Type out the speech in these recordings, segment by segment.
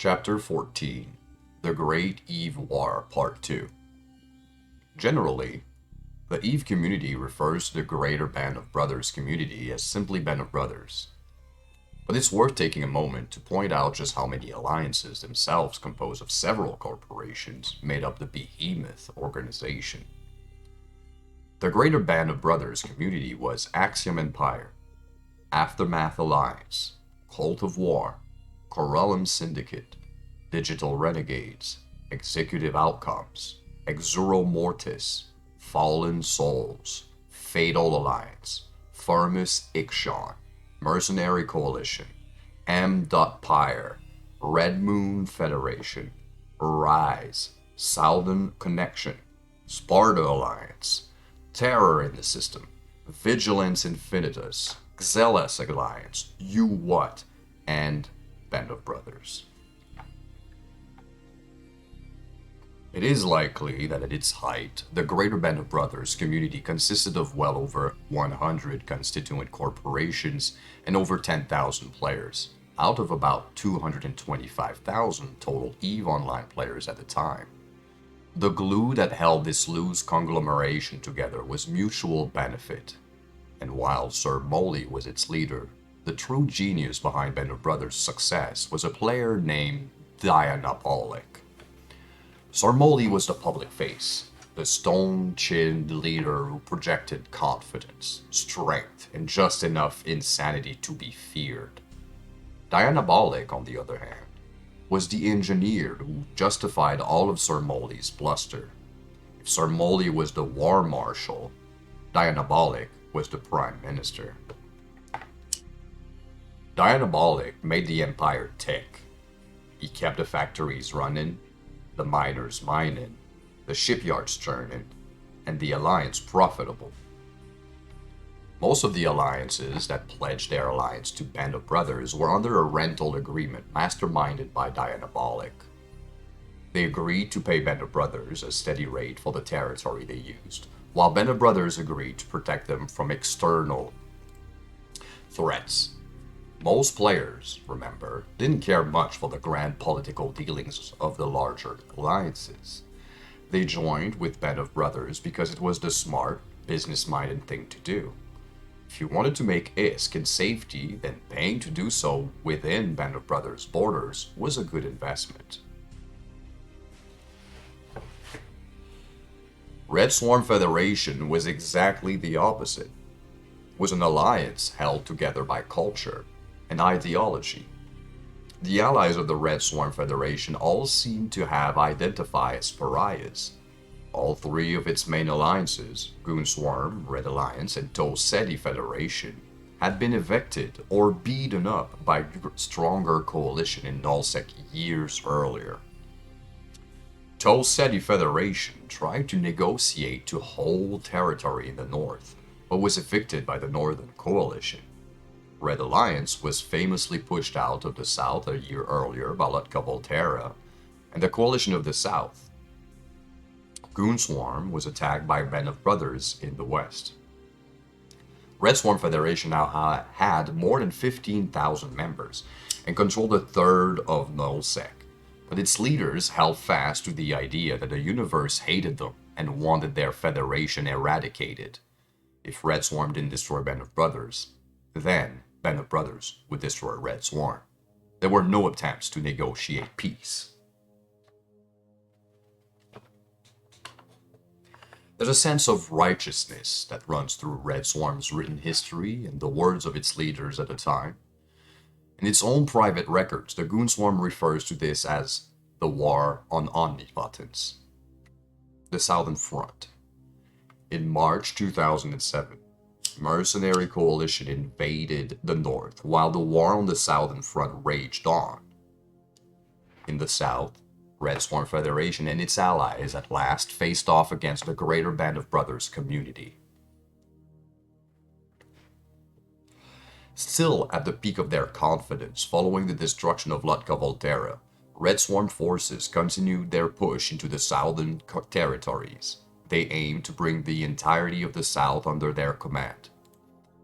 Chapter 14 The Great Eve War Part 2. Generally, the Eve community refers to the Greater Band of Brothers community as simply Band of Brothers. But it's worth taking a moment to point out just how many alliances themselves compose of several corporations made up the behemoth organization. The Greater Band of Brothers community was Axiom Empire, Aftermath Alliance, Cult of War, Corellum Syndicate, Digital Renegades, Executive Outcomes, Exuro Mortis, Fallen Souls, Fatal Alliance, Firmus Ixion, Mercenary Coalition, M. Pyre, Red Moon Federation, Rise, Southern Connection, Sparta Alliance, Terror in the System, Vigilance Infinitus, Xelas Alliance, You What, and Band of Brothers. It is likely that at its height, the Greater Band of Brothers community consisted of well over 100 constituent corporations and over 10,000 players, out of about 225,000 total EVE Online players at the time. The glue that held this loose conglomeration together was mutual benefit, and while Sir Molly was its leader, the true genius behind Band of Brothers' success was a player named Dianabolic. Sir Molly was the public face, the stone-chinned leader who projected confidence, strength, and just enough insanity to be feared. Dianabolic, on the other hand, was the engineer who justified all of Sir Molly's bluster. If Sir Molly was the war marshal, Dianabolic was the prime minister. Dianabolic made the empire tick. He kept the factories running, the miners mining, the shipyards churning, and the alliance profitable. Most of the alliances that pledged their alliance to Band of Brothers were under a rental agreement masterminded by Dianabolic. They agreed to pay Band of Brothers a steady rate for the territory they used, while Band of Brothers agreed to protect them from external threats. Most players, remember, didn't care much for the grand political dealings of the larger alliances. They joined with Band of Brothers because it was the smart, business-minded thing to do. If you wanted to make ISK in safety, then paying to do so within Band of Brothers' borders was a good investment. Red Swarm Federation was exactly the opposite. It was an alliance held together by culture and ideology. The allies of the Red Swarm Federation all seemed to have identified as pariahs. All three of its main alliances, Goon Swarm, Red Alliance, and Tosedi Federation, had been evicted or beaten up by stronger coalition in Nullsec years earlier. Tosedi Federation tried to negotiate to hold territory in the north, but was evicted by the Northern Coalition. Red Alliance was famously pushed out of the south a year earlier by Lutka Volterra and the Coalition of the South. Goon Swarm was attacked by Band of Brothers in the west. Red Swarm Federation now had more than 15,000 members and controlled a third of Nullsec, but its leaders held fast to the idea that the universe hated them and wanted their federation eradicated. If Red Swarm didn't destroy Band of Brothers, then Band of Brothers would destroy Red Swarm. There were no attempts to negotiate peace. There's a sense of righteousness that runs through Red Swarm's written history and the words of its leaders at the time. In its own private records, the Goon Swarm refers to this as the War on Omnipotence. The Southern Front. In March 2007, Mercenary Coalition invaded the north while the war on the Southern Front raged on. In the south, Red Swarm Federation and its allies at last faced off against the Greater Band of Brothers community. Still at the peak of their confidence following the destruction of Lutka Volterra, Red Swarm forces continued their push into the southern territories. They aimed to bring the entirety of the South under their command.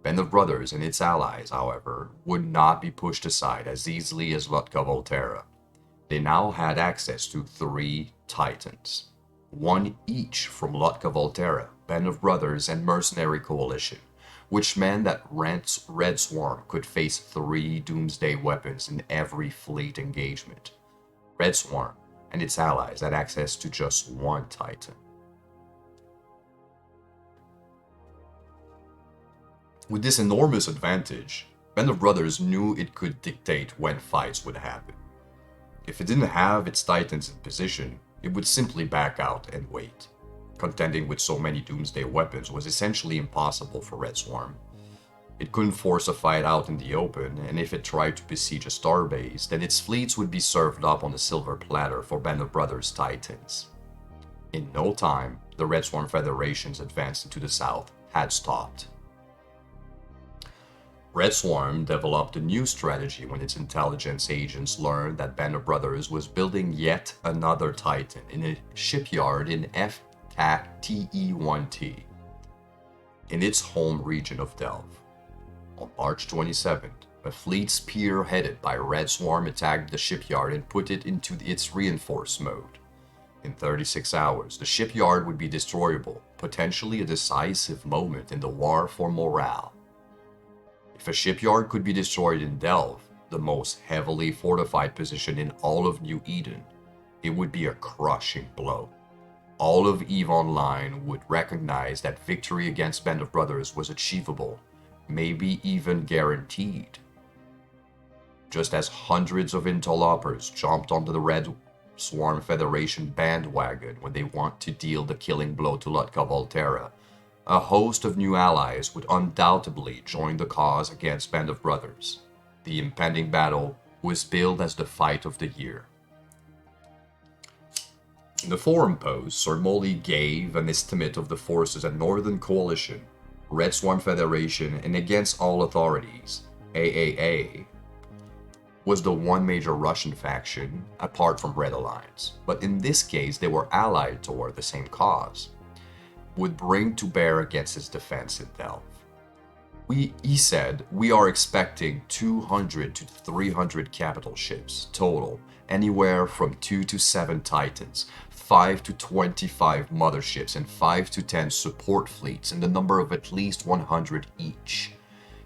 Band of Brothers and its allies, however, would not be pushed aside as easily as Lutka Volterra. They now had access to 3 Titans, one each from Lotka Volterra, Band of Brothers, and Mercenary Coalition, which meant that Red Swarm could face 3 Doomsday weapons in every fleet engagement. Red Swarm and its allies had access to just 1 Titan. With this enormous advantage, Band of Brothers knew it could dictate when fights would happen. If it didn't have its Titans in position, it would simply back out and wait. Contending with so many Doomsday weapons was essentially impossible for Red Swarm. It couldn't force a fight out in the open, and if it tried to besiege a starbase, then its fleets would be served up on a silver platter for Band of Brothers Titans. In no time, the Red Swarm Federation's advance into the south had stopped. Red Swarm developed a new strategy when its intelligence agents learned that Band of Brothers was building yet another Titan in a shipyard in FTE1T, in its home region of Delve. On March 27th, a fleet spearheaded by Red Swarm attacked the shipyard and put it into its reinforced mode. In 36 hours, the shipyard would be destroyable, potentially a decisive moment in the war for morale. If a shipyard could be destroyed in Delve, the most heavily fortified position in all of New Eden, it would be a crushing blow. All of EVE Online would recognize that victory against Band of Brothers was achievable, maybe even guaranteed. Just as hundreds of interlopers jumped onto the Red Swarm Federation bandwagon when they want to deal the killing blow to Lotka Volterra, a host of new allies would undoubtedly join the cause against Band of Brothers. The impending battle was billed as the fight of the year. In the forum post, Sir Molly gave an estimate of the forces at Northern Coalition, Red Swarm Federation, and Against All Authorities, AAA, was the one major Russian faction apart from Red Alliance, but in this case they were allied toward the same cause, would bring to bear against its defense in Delve. He said, we are expecting 200 to 300 capital ships total, anywhere from 2 to 7 Titans, 5 to 25 motherships, and 5 to 10 support fleets, and the number of at least 100 each.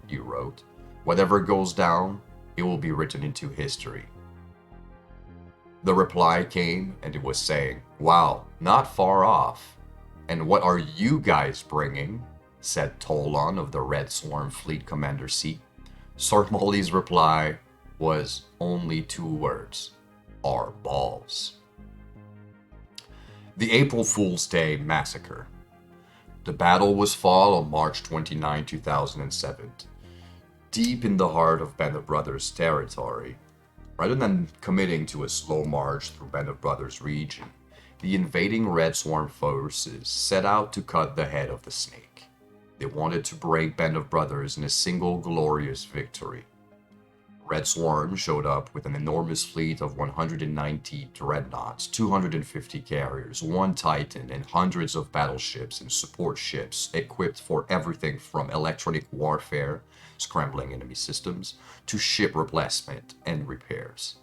He wrote, whatever goes down, it will be written into history. The reply came, and it was saying, wow, not far off. And what are you guys bringing? Said Tolan of the Red Swarm Fleet Commander seat. Sir Molly's reply was only 2 words. Our balls. The April Fool's Day Massacre. The battle was fought on March 29, 2007. Deep in the heart of Band of Brothers territory, rather than committing to a slow march through Band of Brothers region, the invading Red Swarm forces set out to cut the head of the snake. They wanted to break Band of Brothers in a single glorious victory. Red Swarm showed up with an enormous fleet of 190 dreadnoughts, 250 carriers, 1 Titan, and hundreds of battleships and support ships equipped for everything from electronic warfare, scrambling enemy systems, to ship replacement and repairs.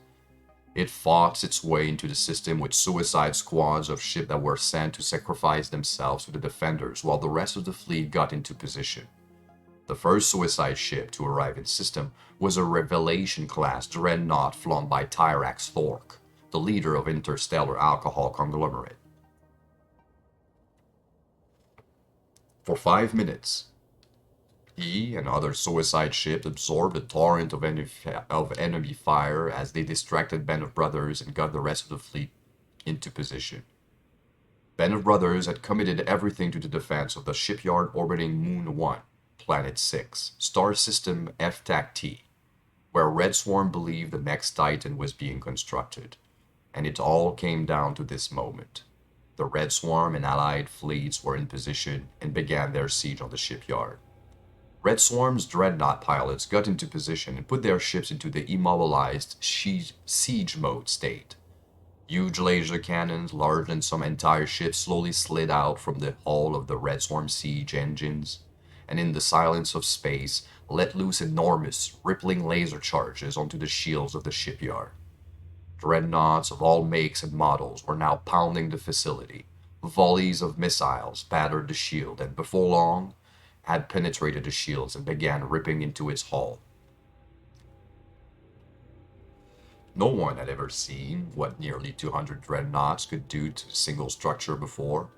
It fought its way into the system with suicide squads of ships that were sent to sacrifice themselves to the defenders while the rest of the fleet got into position. The first suicide ship to arrive in system was a Revelation-class dreadnought flown by Tyrax Thork, the leader of Interstellar Alcohol Conglomerate. For 5 minutes, he and other suicide ships absorbed a torrent of enemy fire as they distracted Band of Brothers and got the rest of the fleet into position. Band of Brothers had committed everything to the defense of the shipyard orbiting Moon 1, Planet 6, Star System FTAC-T, where Red Swarm believed the next Titan was being constructed. And it all came down to this moment. The Red Swarm and allied fleets were in position and began their siege on the shipyard. Red Swarm's dreadnought pilots got into position and put their ships into the immobilized siege mode state. Huge laser cannons, larger than some entire ships, slowly slid out from the hull of the Red Swarm siege engines, and in the silence of space, let loose enormous, rippling laser charges onto the shields of the shipyard. Dreadnoughts of all makes and models were now pounding the facility. Volleys of missiles battered the shield, and before long, had penetrated the shields and began ripping into its hull. No one had ever seen what nearly 200 dreadnoughts could do to a single structure before.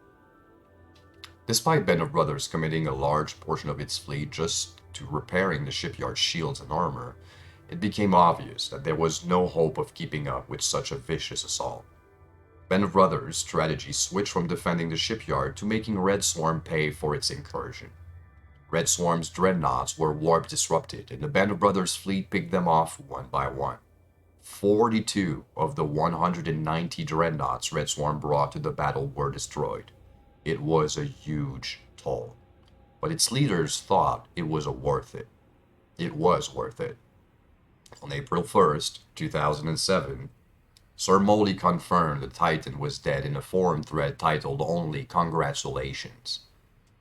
Despite Band of Brothers committing a large portion of its fleet just to repairing the shipyard's shields and armor, it became obvious that there was no hope of keeping up with such a vicious assault. Band of Brothers' strategy switched from defending the shipyard to making Red Swarm pay for its incursion. Red Swarm's dreadnoughts were warp disrupted, and the Band of Brothers' fleet picked them off one by one. 42 of the 190 dreadnoughts Red Swarm brought to the battle were destroyed. It was a huge toll, but its leaders thought it was worth it. It was worth it. On April 1st, 2007, Sir Molly confirmed the Titan was dead in a forum thread titled only "Congratulations."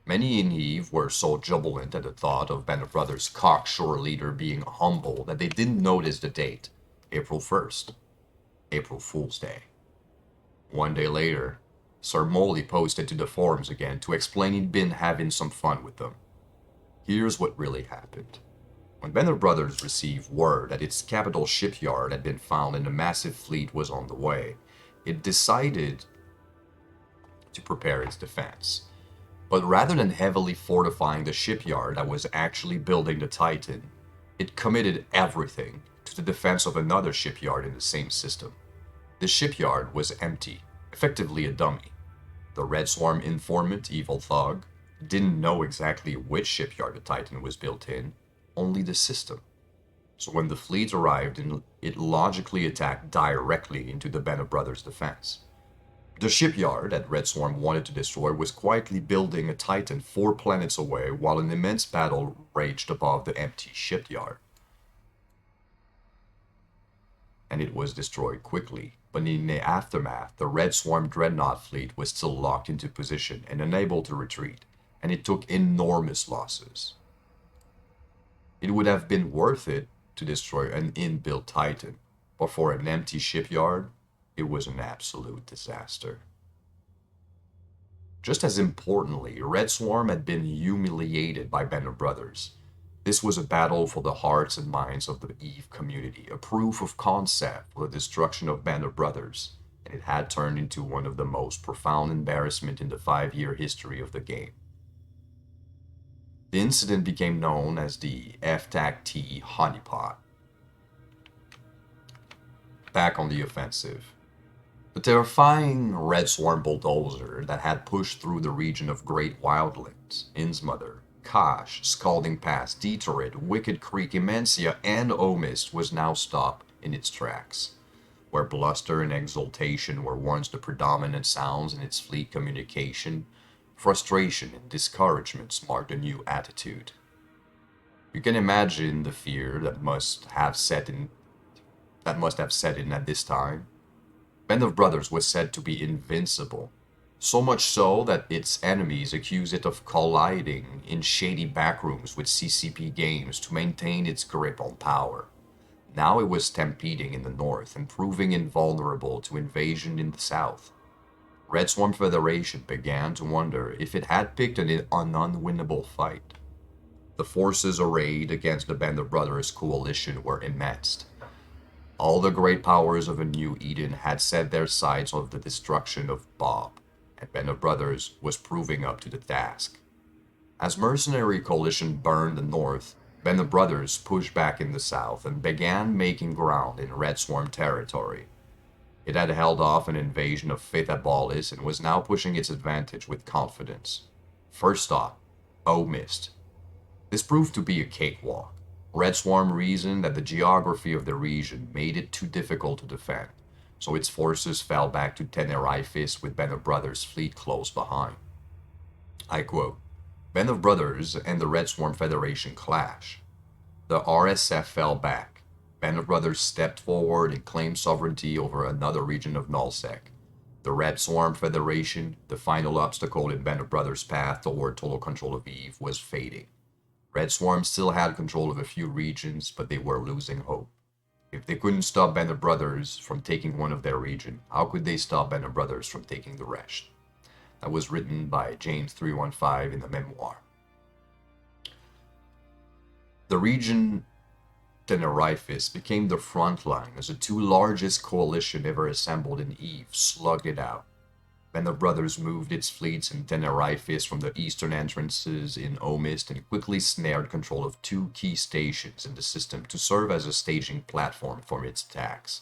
Many in Eve were so jubilant at the thought of Band of Brothers' cocksure leader being humble that they didn't notice the date, April 1st, April Fool's Day. One day later, Sir Molly posted to the forums again to explain he'd been having some fun with them. Here's what really happened. When Band of Brothers received word that its capital shipyard had been found and a massive fleet was on the way, it decided to prepare its defense. But rather than heavily fortifying the shipyard that was actually building the Titan, it committed everything to the defense of another shipyard in the same system. The shipyard was empty, effectively a dummy. The Red Swarm informant, Evil Thug, didn't know exactly which shipyard the Titan was built in, only the system. So when the fleet arrived, it logically attacked directly into the Band of Brothers' defense. The shipyard that Red Swarm wanted to destroy was quietly building a Titan 4 planets away while an immense battle raged above the empty shipyard. And it was destroyed quickly, but in the aftermath, the Red Swarm dreadnought fleet was still locked into position and unable to retreat, and it took enormous losses. It would have been worth it to destroy an inbuilt Titan, but for an empty shipyard, it was an absolute disaster. Just as importantly, Red Swarm had been humiliated by Band of Brothers. This was a battle for the hearts and minds of the Eve community, a proof of concept for the destruction of Band of Brothers, and it had turned into one of the most profound embarrassment in the 5-year history of the game. The incident became known as the FTAC-T honeypot. Back on the offensive. The terrifying Red Swarm bulldozer that had pushed through the region of Great Wildlands, Innsmother, Kosh, Scalding Pass, Detorid, Wicked Creek, Immensia, and Omist was now stopped in its tracks. Where bluster and exultation were once the predominant sounds in its fleet communication, frustration and discouragement marked a new attitude. You can imagine the fear that must have set in at this time. Band of Brothers was said to be invincible, so much so that its enemies accused it of colliding in shady backrooms with CCP games to maintain its grip on power. Now it was stampeding in the north and proving invulnerable to invasion in the south. Red Swarm Federation began to wonder if it had picked an unwinnable fight. The forces arrayed against the Band of Brothers coalition were immense. All the great powers of a new Eden had set their sights on the destruction of Bob, and Band of Brothers was proving up to the task. As mercenary coalition burned the north, Band of Brothers pushed back in the south and began making ground in Red Swarm territory. It had held off an invasion of Fifth Abyssal and was now pushing its advantage with confidence. First stop, Omist. This proved to be a cakewalk. Red Swarm reasoned that the geography of the region made it too difficult to defend, so its forces fell back to Tenerife with Band of Brothers' fleet close behind. I quote, Band of Brothers and the Red Swarm Federation clash. The RSF fell back. Band of Brothers stepped forward and claimed sovereignty over another region of Nullsec. The Red Swarm Federation, the final obstacle in Band of Brothers' path toward total control of Eve, was fading. Red Swarm still had control of a few regions, but they were losing hope. If they couldn't stop Band of Brothers from taking one of their region, how could they stop Band of Brothers from taking the rest? That was written by James 315 in the memoir. The region Tenerifis became the front line as the two largest coalition ever assembled in Eve slugged it out. Band of Brothers moved its fleets in Tenerifis from the eastern entrances in Omist and quickly snared control of two key stations in the system to serve as a staging platform for its attacks.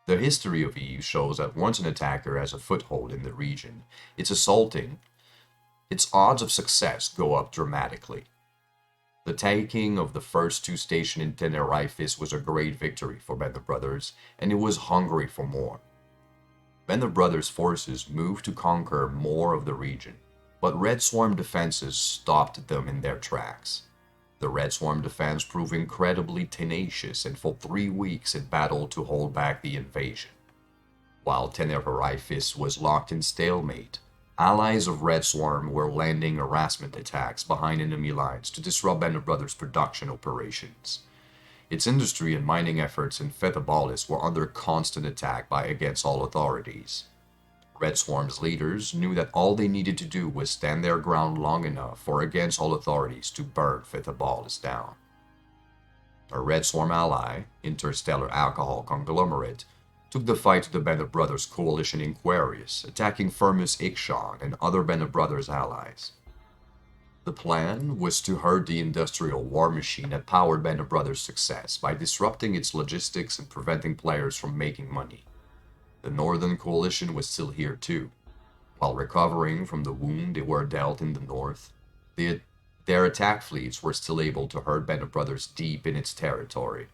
The history of Eve shows that once an attacker has a foothold in the region, its odds of success go up dramatically. The taking of the first two stations in Tenerifis was a great victory for Band of Brothers, and it was hungry for more. Band of Brothers' forces moved to conquer more of the region, but Red Swarm defenses stopped them in their tracks. The Red Swarm defense proved incredibly tenacious, and for 3 weeks it battled to hold back the invasion. While Tenerifis was locked in stalemate, allies of Red Swarm were landing harassment attacks behind enemy lines to disrupt Band of Brothers' production operations. Its industry and mining efforts in Fethabalis were under constant attack by Against All authorities. Red Swarm's leaders knew that all they needed to do was stand their ground long enough for Against All authorities to burn Fethabalis down. A Red Swarm ally, Interstellar Alcohol Conglomerate, took the fight to the Band of Brothers coalition in Aquarius, attacking Firmus Ikshan and other Band of Brothers allies. The plan was to hurt the industrial war machine that powered Band of Brothers' success by disrupting its logistics and preventing players from making money. The Northern Coalition was still here too. While recovering from the wound they were dealt in the north, their attack fleets were still able to hurt Band of Brothers deep in its territory.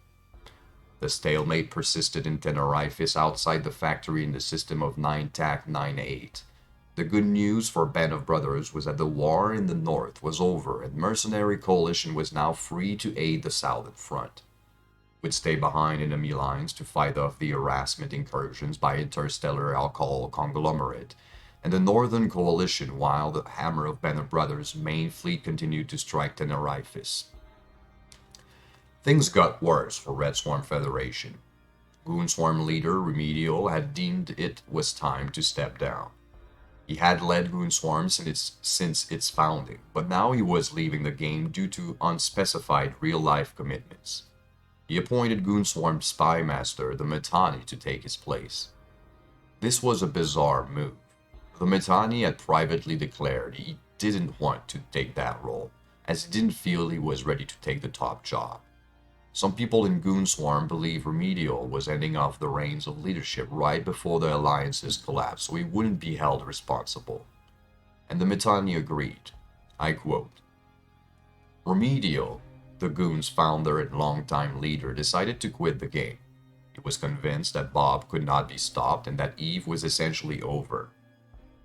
The stalemate persisted in Tenerifis outside the factory in the system of 9-TAC-9-8. The good news for Band of Brothers was that the war in the north was over and Mercenary Coalition was now free to aid the Southern Front. It would stay behind enemy lines to fight off the harassment incursions by Interstellar Alcohol Conglomerate and the Northern Coalition while the hammer of Band of Brothers' main fleet continued to strike Tenerifis. Things got worse for Red Swarm Federation. Goon Swarm leader Remedial had deemed it was time to step down. He had led Goon Swarm since its founding, but now he was leaving the game due to unspecified real-life commitments. He appointed Goon Swarm spy master, the Mittani, to take his place. This was a bizarre move. The Mittani had privately declared he didn't want to take that role, as he didn't feel he was ready to take the top job. Some people in Goon Swarm believe Remedial was handing off the reins of leadership right before the alliance's collapse, so he wouldn't be held responsible. And the Mittani agreed. I quote, Remedial, the Goon's founder and longtime leader, decided to quit the game. He was convinced that Bob could not be stopped and that Eve was essentially over.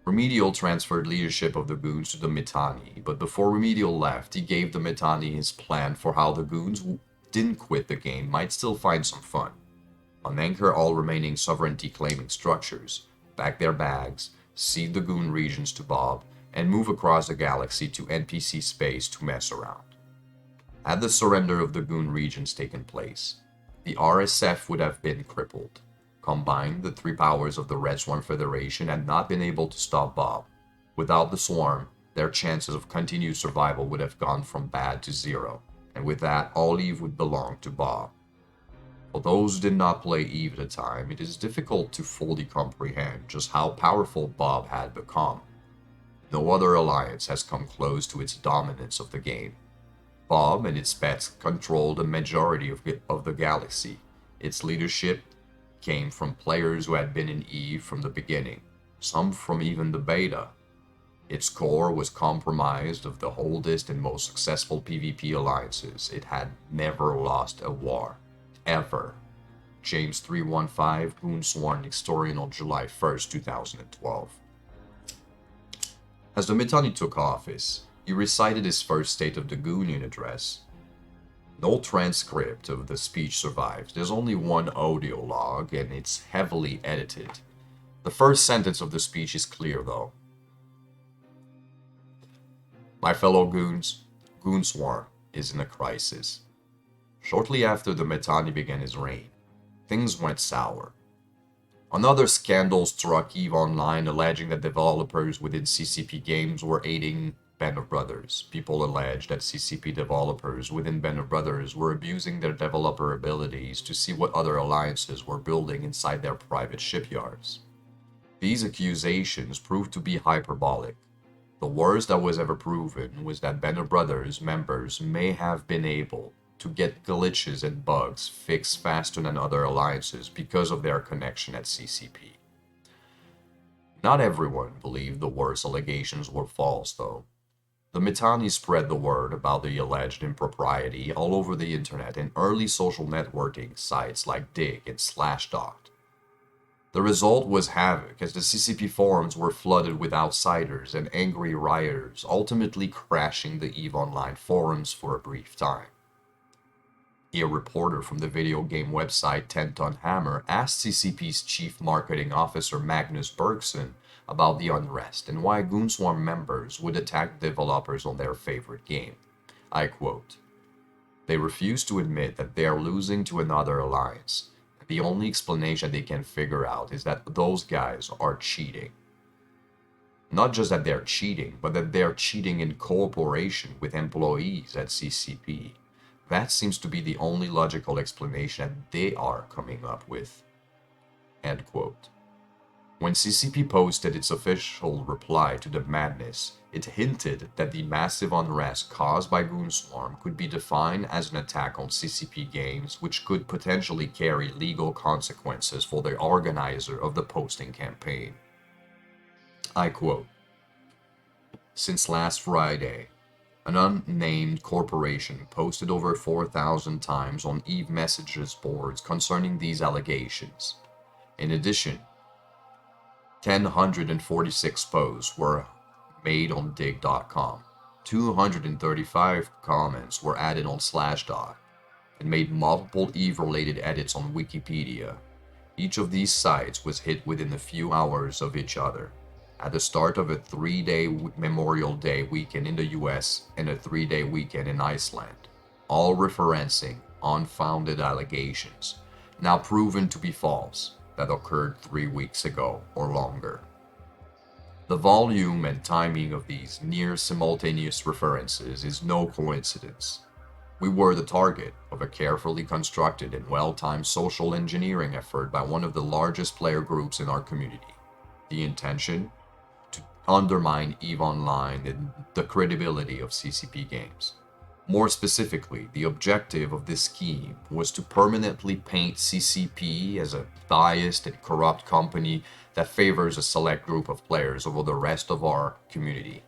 Remedial transferred leadership of the Goons to the Mittani, but before Remedial left, he gave the Mittani his plan for how the Goons who didn't quit the game might still find some fun. Unanchor all remaining sovereignty-claiming structures, pack their bags, cede the Goon regions to Bob, and move across the galaxy to NPC space to mess around. Had the surrender of the Goon regions taken place, the RSF would have been crippled. Combined, the three powers of the Red Swarm Federation had not been able to stop Bob. Without the Swarm, their chances of continued survival would have gone from bad to zero, and with that, all Eve would belong to Bob. For those who did not play Eve at the time, it is difficult to fully comprehend just how powerful Bob had become. No other alliance has come close to its dominance of the game. Bob and its pets controlled a majority of the galaxy. Its leadership came from players who had been in Eve from the beginning, some from even the beta. Its core was comprised of the oldest and most successful PvP alliances. It had never lost a war. Ever. James 315, Goon Swarm historian on July 1st, 2012. As the Mittani took office, he recited his first State of the Goonian address. No transcript of the speech survives. There's only one audio log, and it's heavily edited. The first sentence of the speech is clear, though. My fellow goons, Goon Swarm is in a crisis. Shortly after the Mittani began his reign, things went sour. Another scandal struck EVE Online, alleging that developers within CCP Games were aiding Band of Brothers. People alleged that CCP developers within Band of Brothers were abusing their developer abilities to see what other alliances were building inside their private shipyards. These accusations proved to be hyperbolic. The worst that was ever proven was that Band of Brothers members may have been able to get glitches and bugs fixed faster than other alliances because of their connection at CCP. Not everyone believed the worst allegations were false, though. The Mittani spread the word about the alleged impropriety all over the internet in early social networking sites like Dig and Slashdot. The result was havoc, as the CCP forums were flooded with outsiders and angry rioters, ultimately crashing the EVE Online forums for a brief time. A reporter from the video game website 10 Ton Hammer asked CCP's chief marketing officer Magnus Bergson about the unrest and why Goonswarm members would attack developers on their favorite game. I quote, "They refuse to admit that they are losing to another alliance. The only explanation they can figure out is that those guys are cheating. Not just that they're cheating, but that they're cheating in cooperation with employees at CCP. That seems to be the only logical explanation that they are coming up with." End quote. When CCP posted its official reply to the madness, it hinted that the massive unrest caused by Goonswarm could be defined as an attack on CCP Games, which could potentially carry legal consequences for the organizer of the posting campaign. I quote, "Since last Friday, an unnamed corporation posted over 4,000 times on EVE messages boards concerning these allegations. In addition, 1,046 posts were made on dig.com, 235 comments were added on Slashdot, and made multiple EVE-related edits on Wikipedia. Each of these sites was hit within a few hours of each other, at the start of a 3-day Memorial Day weekend in the US and a 3-day weekend in Iceland, all referencing unfounded allegations, now proven to be false, that occurred 3 weeks ago or longer. The volume and timing of these near simultaneous references is no coincidence. We were the target of a carefully constructed and well-timed social engineering effort by one of the largest player groups in our community. The intention? To undermine EVE Online and the credibility of CCP Games. More specifically, the objective of this scheme was to permanently paint CCP as a biased and corrupt company that favors a select group of players over the rest of our community.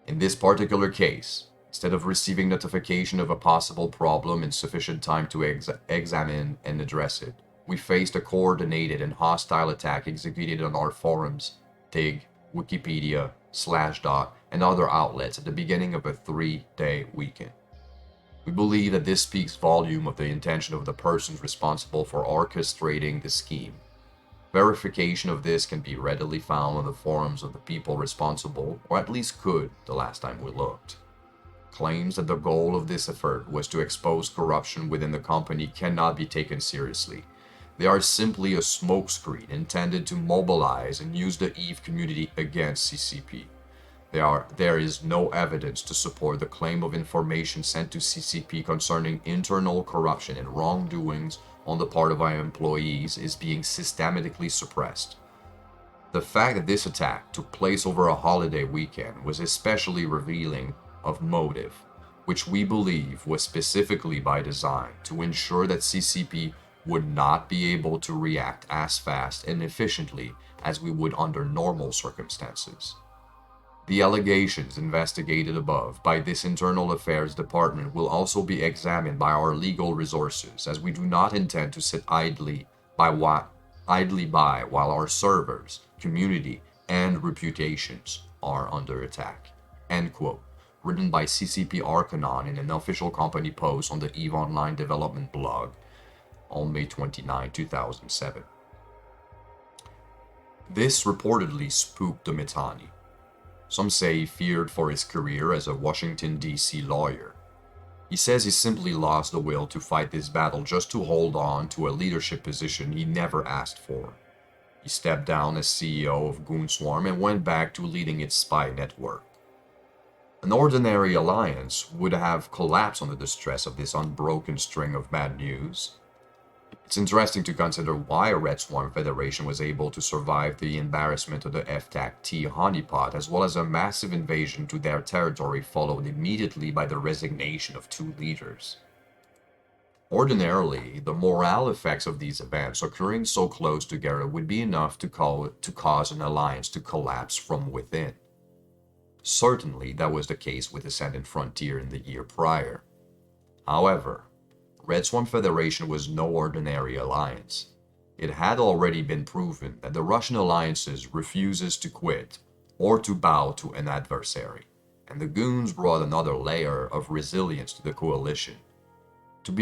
In this particular case, instead of receiving notification of a possible problem in sufficient time to examine and address it, we faced a coordinated and hostile attack executed on our forums, Dig, Wikipedia, Slashdot, and other outlets at the beginning of a 3-day weekend. We believe that this speaks volume of the intention of the persons responsible for orchestrating the scheme. Verification of this can be readily found on the forums of the people responsible, or at least could the last time we looked. Claims that the goal of this effort was to expose corruption within the company cannot be taken seriously. They are simply a smokescreen intended to mobilize and use the EVE community against CCP. There is no evidence to support the claim of information sent to CCP concerning internal corruption and wrongdoings on the part of our employees is being systematically suppressed. The fact that this attack took place over a holiday weekend was especially revealing of motive, which we believe was specifically by design to ensure that CCP would not be able to react as fast and efficiently as we would under normal circumstances. The allegations investigated above by this Internal Affairs Department will also be examined by our legal resources, as we do not intend to sit idly by while our servers, community, and reputations are under attack. End quote. Written by CCP Arcanon in an official company post on the EVE Online development blog on May 29, 2007. This reportedly spooked the Mittani. Some say he feared for his career as a Washington, D.C. lawyer. He says he simply lost the will to fight this battle just to hold on to a leadership position he never asked for. He stepped down as CEO of Goon Swarm and went back to leading its spy network. An ordinary alliance would have collapsed under the stress of this unbroken string of bad news. It's interesting to consider why a Red Swarm Federation was able to survive the embarrassment of the FTAC-T honeypot, as well as a massive invasion to their territory followed immediately by the resignation of two leaders. Ordinarily, the morale effects of these events occurring so close together would be enough to cause an alliance to collapse from within. Certainly, that was the case with Ascendant Frontier in the year prior. However, Red Swarm Federation was no ordinary alliance. It had already been proven that the Russian alliances refuses to quit or to bow to an adversary, and the Goons brought another layer of resilience to the coalition. To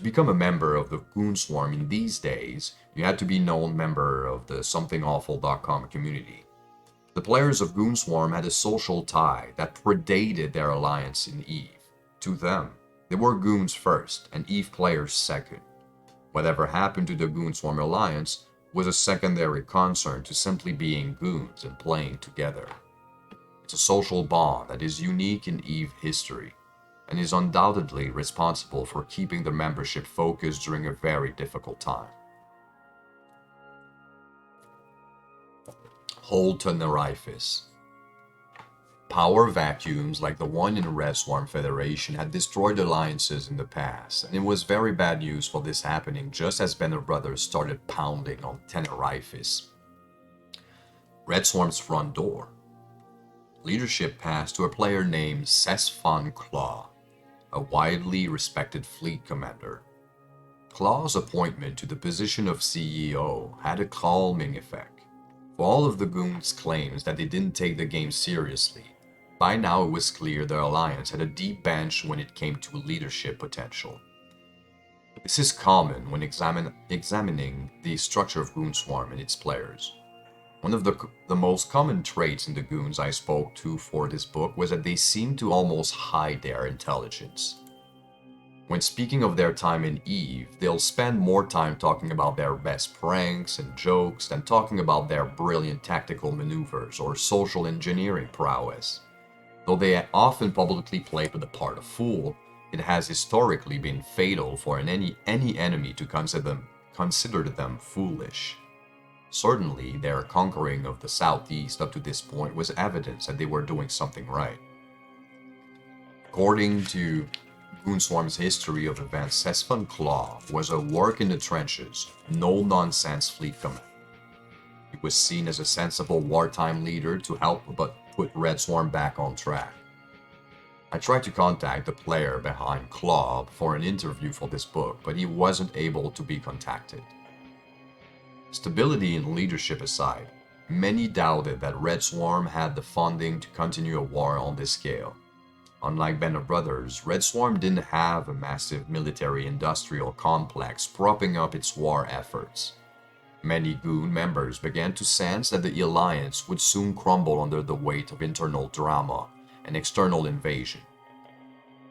become a member of the Goon Swarm in these days, you had to be a known member of the SomethingAwful.com community. The players of Goon Swarm had a social tie that predated their alliance in EVE. To them, they were Goons first and EVE players second. Whatever happened to the Goon Swarm alliance was a secondary concern to simply being Goons and playing together. It's a social bond that is unique in EVE history, and is undoubtedly responsible for keeping the membership focused during a very difficult time. Hold Tenerife. Power vacuums like the one in Red Swarm Federation had destroyed alliances in the past, and it was very bad news for this happening just as Banner Brothers started pounding on Tenerife. Red Swarm's front door. Leadership passed to a player named Sesfon Claw, a widely respected fleet commander. Claw's appointment to the position of CEO had a calming effect. For all of the Goons' claims that they didn't take the game seriously, by now it was clear their alliance had a deep bench when it came to leadership potential. This is common when examining the structure of Goon Swarm and its players. One of the most common traits in the Goons I spoke to for this book was that they seemed to almost hide their intelligence. When speaking of their time in EVE, they'll spend more time talking about their best pranks and jokes than talking about their brilliant tactical maneuvers or social engineering prowess. Though they often publicly played with the part of fool, it has historically been fatal for any enemy to consider them foolish. Certainly, their conquering of the Southeast up to this point was evidence that they were doing something right. According to Goon Swarm's history of events, Sesfon Claw was a work-in-the-trenches, no-nonsense fleet commander. He was seen as a sensible wartime leader to help but put Red Swarm back on track. I tried to contact the player behind Claw for an interview for this book, but he wasn't able to be contacted. Stability and leadership aside, many doubted that Red Swarm had the funding to continue a war on this scale. Unlike Banner Brothers, Red Swarm didn't have a massive military-industrial complex propping up its war efforts. Many Goon members began to sense that the alliance would soon crumble under the weight of internal drama and external invasion.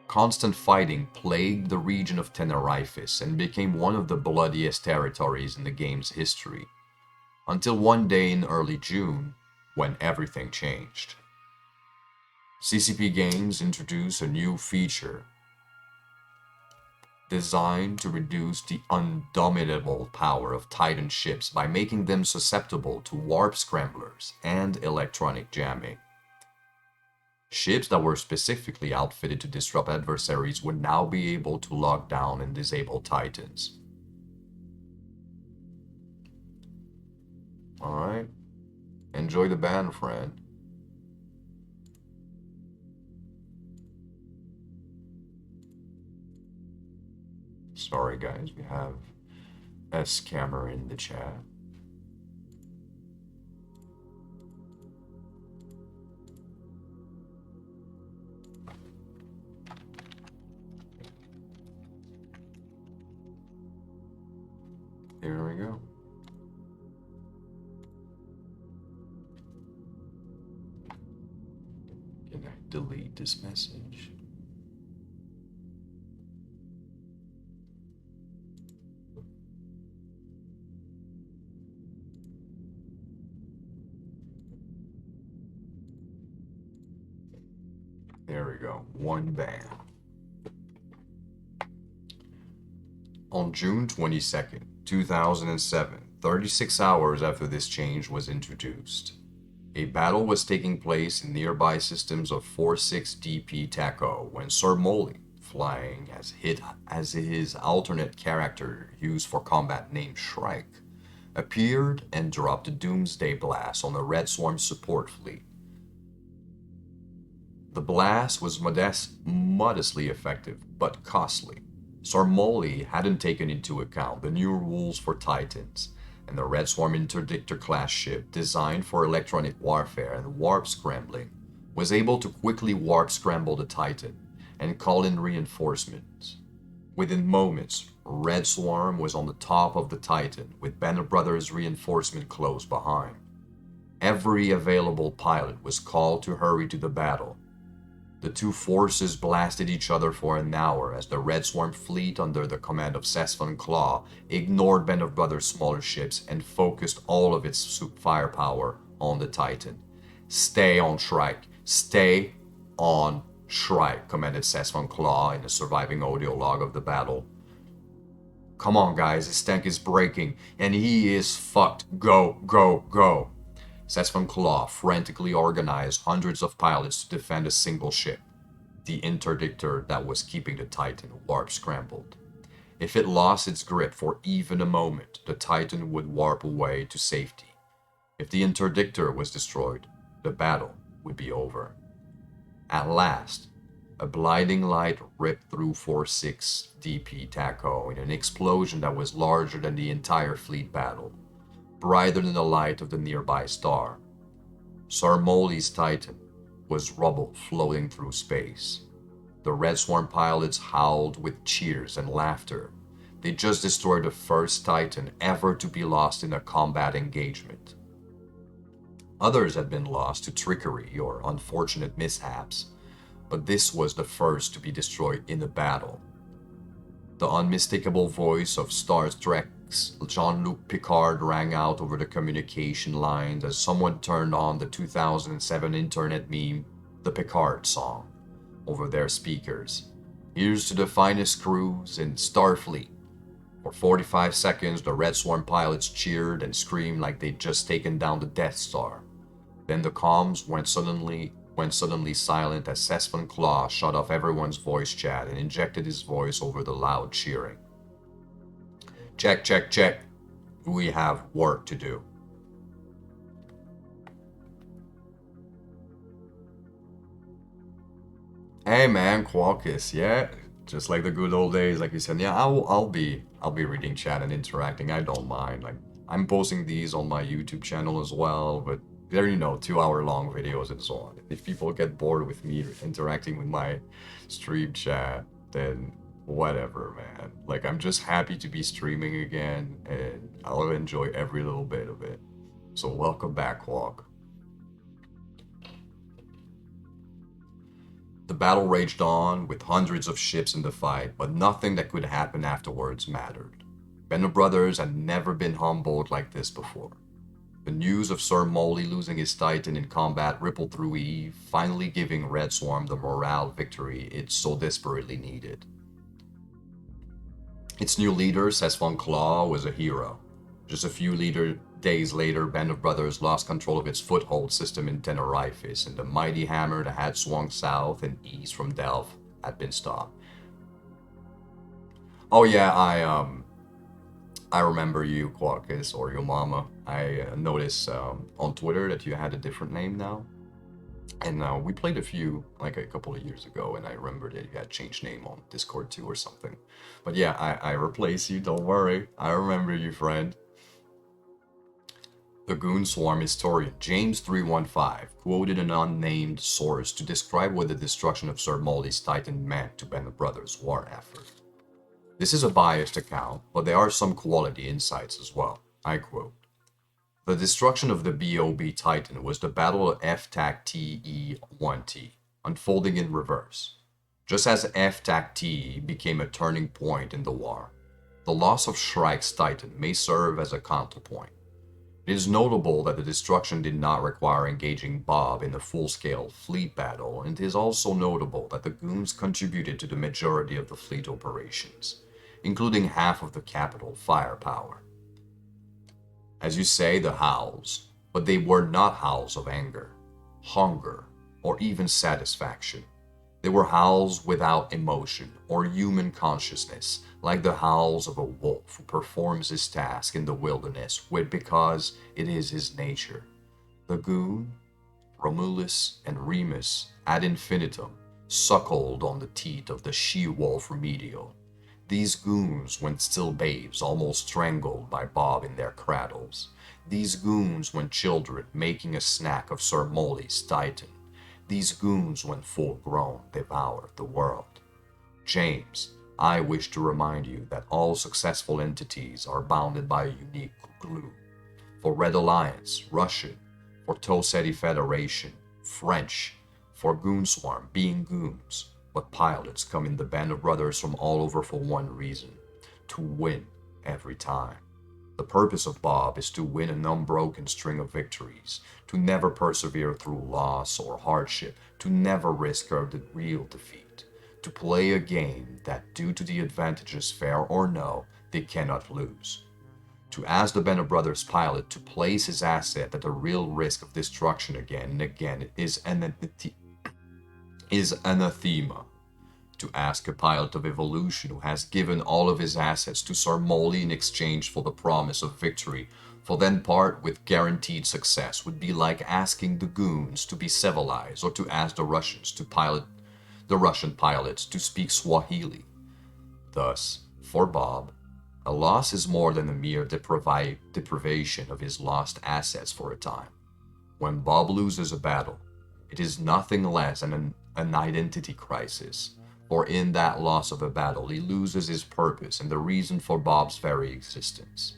Constant fighting plagued the region of Tenerife and became one of the bloodiest territories in the game's history, until one day in early June, when everything changed. CCP Games introduced a new feature designed to reduce the undominable power of Titan ships by making them susceptible to warp scramblers and electronic jamming. Ships that were specifically outfitted to disrupt adversaries would now be able to lock down and disable Titans. Alright. Enjoy the band, friend. Sorry guys, we have a scammer in the chat. Here we go. Can I delete this message? we go. One band. On June 22nd, 2007, 36 hours after this change was introduced, a battle was taking place in nearby systems of 46 DP TACO when Sir Molly, flying as his alternate character used for combat named Shrike, appeared and dropped a doomsday blast on the Red Swarm support fleet. The blast was modestly effective, but costly. Sir Molly hadn't taken into account the new rules for Titans, and the Red Swarm Interdictor-class ship, designed for electronic warfare and warp scrambling, was able to quickly warp scramble the Titan and call in reinforcements. Within moments, Red Swarm was on the top of the Titan, with Banner Brothers' reinforcement close behind. Every available pilot was called to hurry to the battle. The two forces blasted each other for an hour as the Red Swarm fleet under the command of Sesfon Claw ignored Band of Brothers' smaller ships and focused all of its firepower on the Titan. "Stay on Shrike. Stay on Shrike," commanded Sesfon Claw in a surviving audio log of the battle. "Come on, guys, his tank is breaking, and he is fucked. Go, go, go." Sesfon Claw frantically organized hundreds of pilots to defend a single ship, the interdictor that was keeping the Titan warp scrambled. If it lost its grip for even a moment, the Titan would warp away to safety. If the interdictor was destroyed, the battle would be over. At last, a blinding light ripped through 46 DP TACO in an explosion that was larger than the entire fleet battle, brighter than the light of the nearby star. Sir Molly's Titan was rubble floating through space. The Red Swarm pilots howled with cheers and laughter. They just destroyed the first Titan ever to be lost in a combat engagement. Others had been lost to trickery or unfortunate mishaps, but this was the first to be destroyed in a battle. The unmistakable voice of Star Trek's Jean-Luc Picard rang out over the communication lines as someone turned on the 2007 internet meme, the Picard song, over their speakers. "Here's to the finest crews in Starfleet." For 45 seconds, the Red Swarm pilots cheered and screamed like they'd just taken down the Death Star. Then the comms went suddenly silent as Sesfon Claw shut off everyone's voice chat and injected his voice over the loud cheering. "Check, check, check. We have work to do." Hey man, Qualkus, yeah? Just like the good old days, like you said, yeah, I'll be reading chat and interacting. I don't mind. Like, I'm posting these on my YouTube channel as well, but they're, 2-hour long videos and so on. If people get bored with me interacting with my stream chat, then whatever, man. Like, I'm just happy to be streaming again, and I'll enjoy every little bit of it. So welcome back, Qualk. The battle raged on, with hundreds of ships in the fight, but nothing that could happen afterwards mattered. Banner Brothers had never been humbled like this before. The news of Sir Molly losing his Titan in combat rippled through Eve, finally giving Red Swarm the morale victory it so desperately needed. Its new leader, Sesfon Claw, was a hero. Just a few days later, Band of Brothers lost control of its foothold system in Tenerife, and the mighty hammer that had swung south and east from Delph had been stopped. Oh yeah, I remember you, Qualkus, or your mama. I noticed on Twitter that you had a different name now. And we played a few, like a couple of years ago, and I remember that you had changed name on Discord too or something. But yeah, I replaced you, don't worry. I remember you, friend. The Goon Swarm historian James 315 quoted an unnamed source to describe what the destruction of Sir Molly's Titan meant to Band of Brothers' war effort. This is a biased account, but there are some quality insights as well. I quote, "The destruction of the BOB Titan was the Battle of FTAC-TE-1T, unfolding in reverse. Just as FTAC-TE became a turning point in the war, the loss of Shrike's Titan may serve as a counterpoint. It is notable that the destruction did not require engaging Bob in a full-scale fleet battle, and it is also notable that the goons contributed to the majority of the fleet operations, including half of the capital firepower. As you say, the howls, but they were not howls of anger, hunger, or even satisfaction. They were howls without emotion or human consciousness, like the howls of a wolf who performs his task in the wilderness because it is his nature. The goon, Romulus, and Remus ad infinitum suckled on the teat of the she-wolf Remedial. These goons, when still babes, almost strangled by Bob in their cradles. These goons, when children, making a snack of Sir Molly's Titan. These goons, when full grown, devoured the world. James, I wish to remind you that all successful entities are bounded by a unique glue. For Red Alliance, Russian. For Toseti Federation, French. For Goon Swarm, being goons. But pilots come in the band of brothers from all over for one reason: to win every time. The purpose of Bob is to win an unbroken string of victories, to never persevere through loss or hardship, to never risk a real defeat, to play a game that, due to the advantages fair or no, they cannot lose. To ask the Band of Brothers pilot to place his asset at a real risk of destruction again and again is anathema. To ask a pilot of evolution who has given all of his assets to Sir Molly in exchange for the promise of victory, for then part with guaranteed success, would be like asking the goons to be civilized or to ask the Russian pilots to speak Swahili. Thus, for Bob, a loss is more than a mere deprivation of his lost assets for a time. When Bob loses a battle, it is nothing less than an identity crisis, for in that loss of a battle he loses his purpose and the reason for Bob's very existence.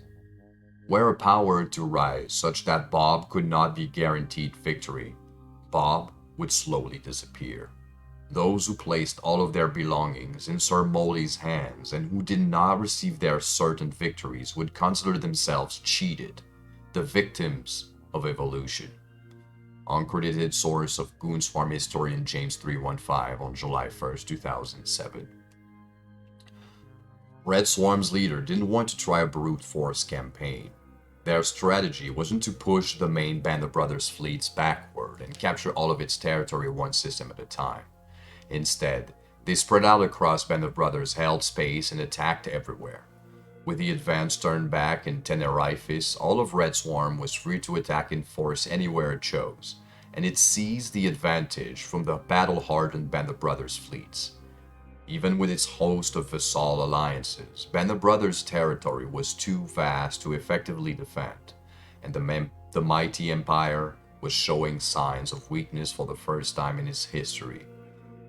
Were a power to rise such that Bob could not be guaranteed victory, Bob would slowly disappear. Those who placed all of their belongings in Sir Molly's hands and who did not receive their certain victories would consider themselves cheated, the victims of evolution. Uncredited source of Goon Swarm historian James 315 on July 1st, 2007. Red Swarm's leader didn't want to try a brute force campaign. Their strategy wasn't to push the main Band of Brothers fleets backward and capture all of its territory one system at a time. Instead, they spread out across Band of Brothers held space and attacked everywhere. With the advance turned back in Tenerife, all of Red Swarm was free to attack in force anywhere it chose, and it seized the advantage from the battle-hardened Band of Brothers fleets. Even with its host of vassal alliances, Band of Brothers' territory was too vast to effectively defend, and the mighty empire was showing signs of weakness for the first time in its history.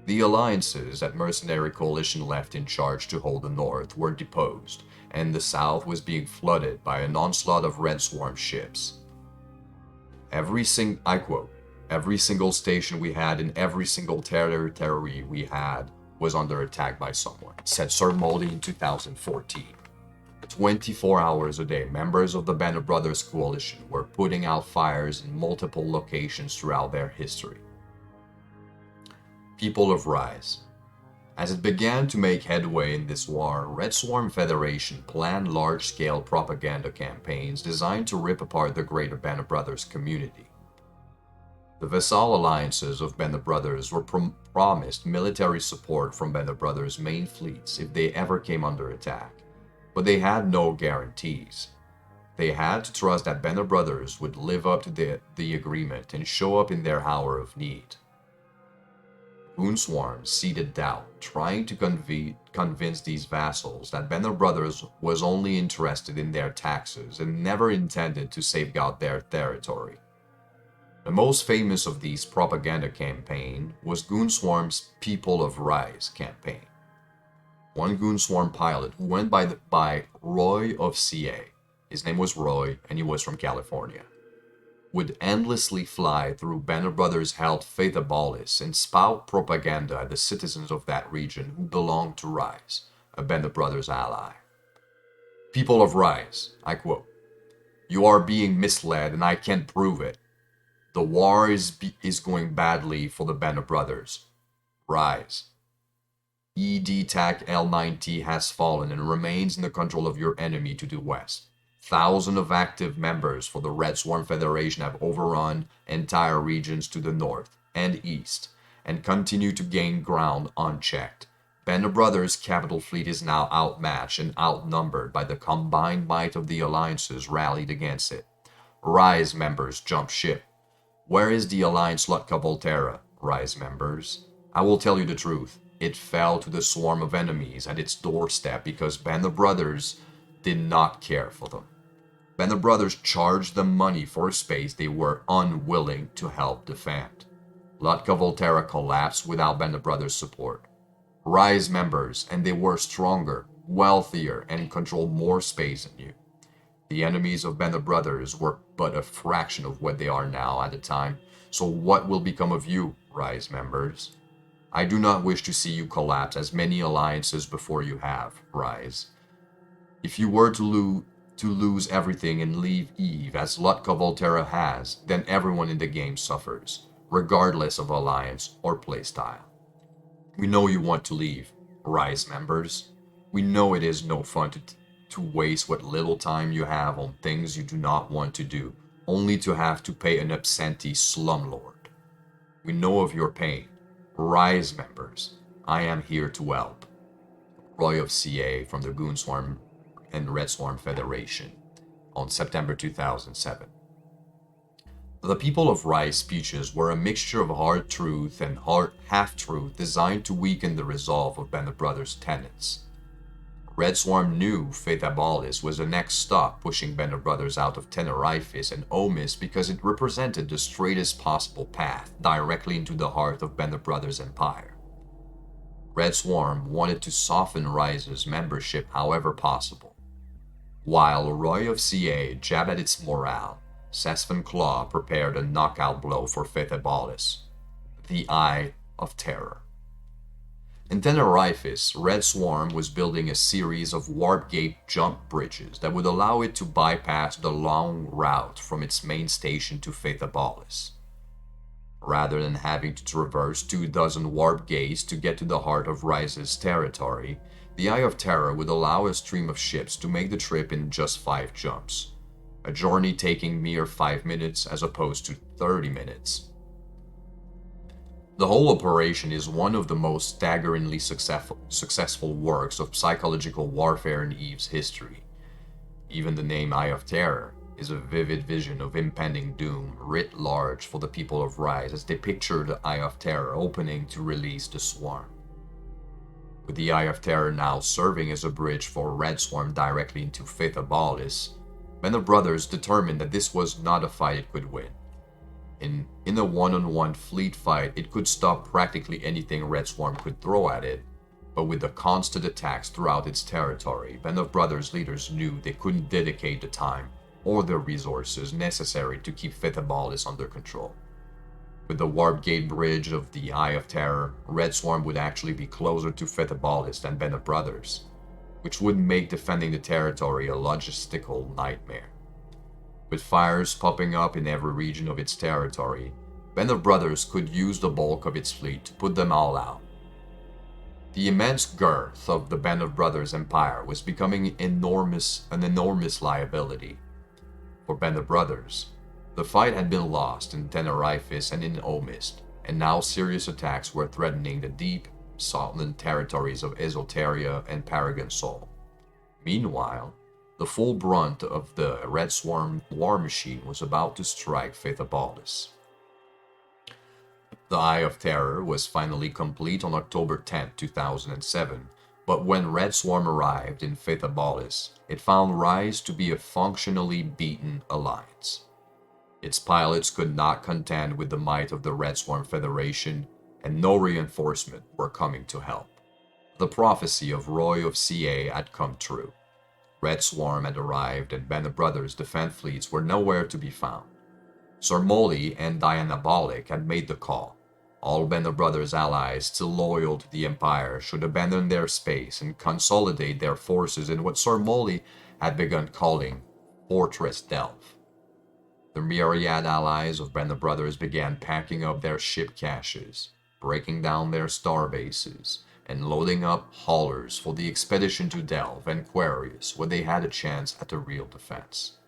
The alliances that mercenary coalition left in charge to hold the north were deposed, and the south was being flooded by an onslaught of Red Swarm ships. I quote, every single station we had in every single territory we had was under attack by someone, said Sir Molly in 2014. 24 hours a day, members of the Band of Brothers coalition were putting out fires in multiple locations throughout their history. People of Rise. As it began to make headway in this war, Red Swarm Federation planned large-scale propaganda campaigns designed to rip apart the greater Band of Brothers community. The vassal alliances of Band of Brothers were promised military support from Band of Brothers' main fleets if they ever came under attack, but they had no guarantees. They had to trust that Band of Brothers would live up to the agreement and show up in their hour of need. Goon Swarm seeded doubt, trying to convince these vassals that Band of Brothers was only interested in their taxes and never intended to safeguard their territory. The most famous of these propaganda campaigns was Goon Swarm's People of Rise campaign. One Goon Swarm pilot who went by Roy of CA, his name was Roy and he was from California, would endlessly fly through Band of Brothers held Fatabalis and spout propaganda at the citizens of that region who belonged to Rise, a Band of Brothers ally. People of Rise, I quote, You are being misled, and I can't prove it. The war is going badly for the Band of Brothers. Rise. ED-TAC-L9T has fallen and remains in the control of your enemy to the west. Thousands of active members for the Red Swarm Federation have overrun entire regions to the north and east and continue to gain ground unchecked. Band of Brothers' capital fleet is now outmatched and outnumbered by the combined might of the alliances rallied against it. Rise, members, jump ship. Where is the Alliance Lutka Volterra? Rise, members. I will tell you the truth. It fell to the swarm of enemies at its doorstep because Band of Brothers did not care for them. Band of Brothers charged them money for a space they were unwilling to help defend. Lutka Volterra collapsed without Band of Brothers' support. Rise, members, and they were stronger, wealthier, and controlled more space than you. The enemies of Band of Brothers were but a fraction of what they are now at the time, so what will become of you, Rise members? I do not wish to see you collapse as many alliances before you have, Rise. If you were to lose everything and leave Eve as Lutka Volterra has, then everyone in the game suffers, regardless of alliance or playstyle. We know you want to leave, Rise members. We know it is no fun to waste what little time you have on things you do not want to do, only to have to pay an absentee slumlord. We know of your pain. Rise, members. I am here to help. Roy of CA from the Goon Swarm and Red Swarm Federation on September 2007. The people of Rise speeches were a mixture of hard truth and hard half-truth designed to weaken the resolve of Band of Brothers' tenets. Red Swarm knew Fate Abyssal was the next stop pushing Band of Brothers out of Tenerife and Omis because it represented the straightest possible path directly into the heart of Band of Brothers' empire. Red Swarm wanted to soften Rise's membership however possible. While Roy of CA jabbed at its morale, Sesvan Claw prepared a knockout blow for Fate Abyssal, the Eye of Terror. In Tenerife, Red Swarm was building a series of warp gate jump bridges that would allow it to bypass the long route from its main station to Fate Abyssal. Rather than having to traverse 24 warp gates to get to the heart of Rise's territory, the Eye of Terror would allow a stream of ships to make the trip in just 5 jumps, a journey taking mere 5 minutes as opposed to 30 minutes. The whole operation is one of the most staggeringly successful works of psychological warfare in Eve's history. Even the name Eye of Terror is a vivid vision of impending doom writ large for the people of Rise as they picture the Eye of Terror opening to release the Swarm. With the Eye of Terror now serving as a bridge for Red Swarm directly into Fate Abyssal, Band of Brothers determined that this was not a fight it could win. In a one-on-one fleet fight, it could stop practically anything Red Swarm could throw at it, but with the constant attacks throughout its territory, Band of Brothers leaders knew they couldn't dedicate the time or the resources necessary to keep Fate Abyssal under control. With the Warp Gate Bridge of the Eye of Terror, Red Swarm would actually be closer to Fate Abyssal than Band of Brothers, which would make defending the territory a logistical nightmare. With fires popping up in every region of its territory, Band of Brothers could use the bulk of its fleet to put them all out. The immense girth of the Band of Brothers empire was becoming an enormous liability. For Band of Brothers, the fight had been lost in Tenerife and in Omist, and now serious attacks were threatening the deep, southern territories of Esoteria and Paragon Sol. Meanwhile, the full brunt of the Red Swarm war machine was about to strike Fate Abyssal. The Eye of Terror was finally complete on October 10, 2007, but when Red Swarm arrived in Fate Abyssal, it found Rise to be a functionally beaten alliance. Its pilots could not contend with the might of the Red Swarm Federation, and no reinforcement were coming to help. The prophecy of Roy of CA had come true. Red Swarm had arrived and Band of Brothers' defense fleets were nowhere to be found. Sir Molly and Dianabolic had made the call. All Band of Brothers allies still loyal to the Empire should abandon their space and consolidate their forces in what Sir Molly had begun calling Fortress Delve. The myriad allies of Band of Brothers began packing up their ship caches, breaking down their star bases, and loading up haulers for the expedition to Delve and Aquarius when they had a chance at a real defense.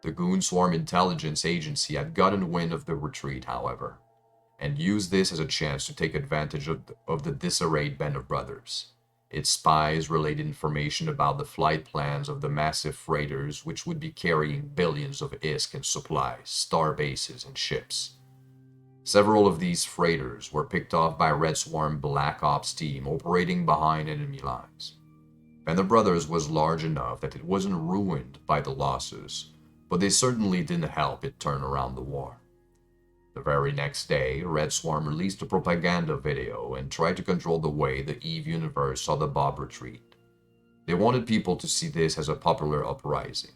The Goon Swarm intelligence agency had gotten wind of the retreat, however, and used this as a chance to take advantage of the disarrayed Band of Brothers. Its spies relayed information about the flight plans of the massive freighters which would be carrying billions of ISK in supplies, star bases, and ships. Several of these freighters were picked off by Red Swarm Black Ops team operating behind enemy lines. Band of Brothers was large enough that it wasn't ruined by the losses, but they certainly didn't help it turn around the war. The very next day, Red Swarm released a propaganda video and tried to control the way the EVE universe saw the Bob retreat. They wanted people to see this as a popular uprising.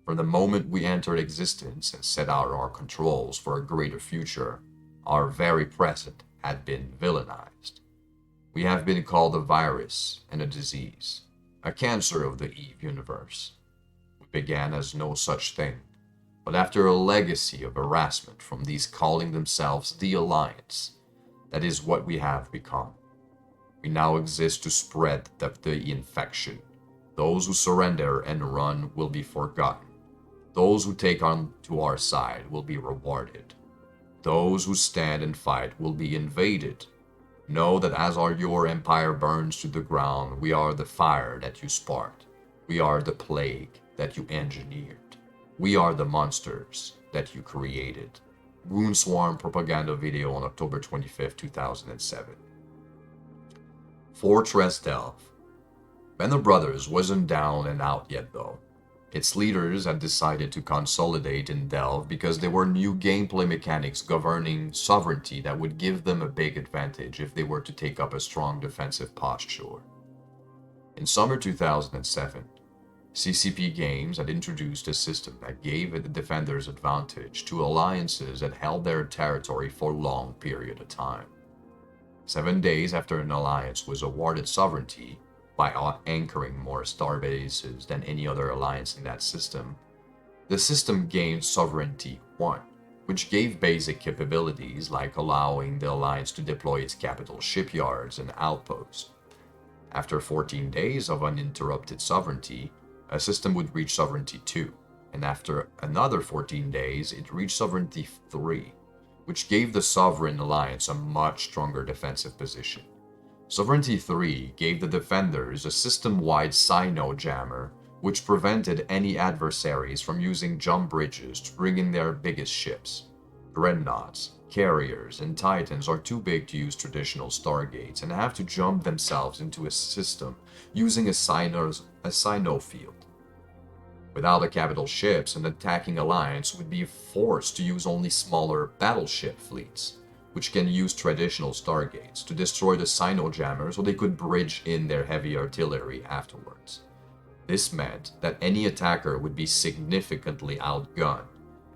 From the moment we entered existence and set out our controls for a greater future, our very present had been villainized. We have been called a virus and a disease, a cancer of the EVE universe. We began as no such thing. But after a legacy of harassment from these calling themselves the Alliance, that is what we have become. We now exist to spread the infection. Those who surrender and run will be forgotten. Those who take on to our side will be rewarded. Those who stand and fight will be invaded. Know that as your empire burns to the ground, we are the fire that you sparked. We are the plague that you engineered. We are the monsters that you created. Goon Swarm propaganda video on October 25, 2007. Fortress Delve. Band of Brothers wasn't down and out yet though. Its leaders had decided to consolidate in Delve because there were new gameplay mechanics governing sovereignty that would give them a big advantage if they were to take up a strong defensive posture. In summer 2007, CCP Games had introduced a system that gave the defenders advantage to alliances that held their territory for a long period of time. 7 days after an alliance was awarded sovereignty by anchoring more star bases than any other alliance in that system, the system gained Sovereignty 1, which gave basic capabilities like allowing the alliance to deploy its capital shipyards and outposts. After 14 days of uninterrupted sovereignty, a system would reach Sovereignty 2, and after another 14 days, it reached Sovereignty 3, which gave the Sovereign Alliance a much stronger defensive position. Sovereignty 3 gave the defenders a system-wide Sino jammer, which prevented any adversaries from using jump bridges to bring in their biggest ships. Dreadnoughts, carriers, and titans are too big to use traditional stargates and have to jump themselves into a system using a Sino field. Without the capital ships, an attacking alliance would be forced to use only smaller battleship fleets, which can use traditional stargates to destroy the Sino jammers so they could bridge in their heavy artillery afterwards. This meant that any attacker would be significantly outgunned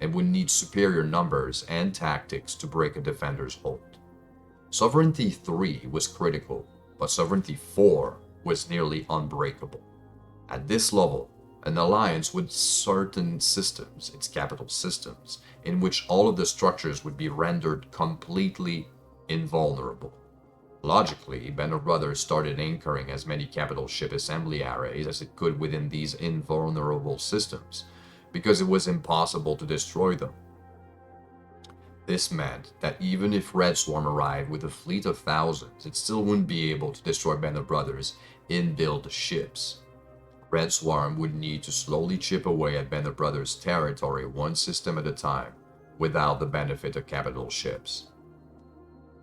and would need superior numbers and tactics to break a defender's hold. Sovereignty 3 was critical, but Sovereignty 4 was nearly unbreakable. At this level, an alliance with certain systems, its capital systems, in which all of the structures would be rendered completely invulnerable. Logically, Band of Brothers started anchoring as many capital ship assembly arrays as it could within these invulnerable systems, because it was impossible to destroy them. This meant that even if Red Swarm arrived with a fleet of thousands, it still wouldn't be able to destroy Band of Brothers' in-build ships. Red Swarm would need to slowly chip away at Band of Brothers' territory one system at a time, without the benefit of capital ships.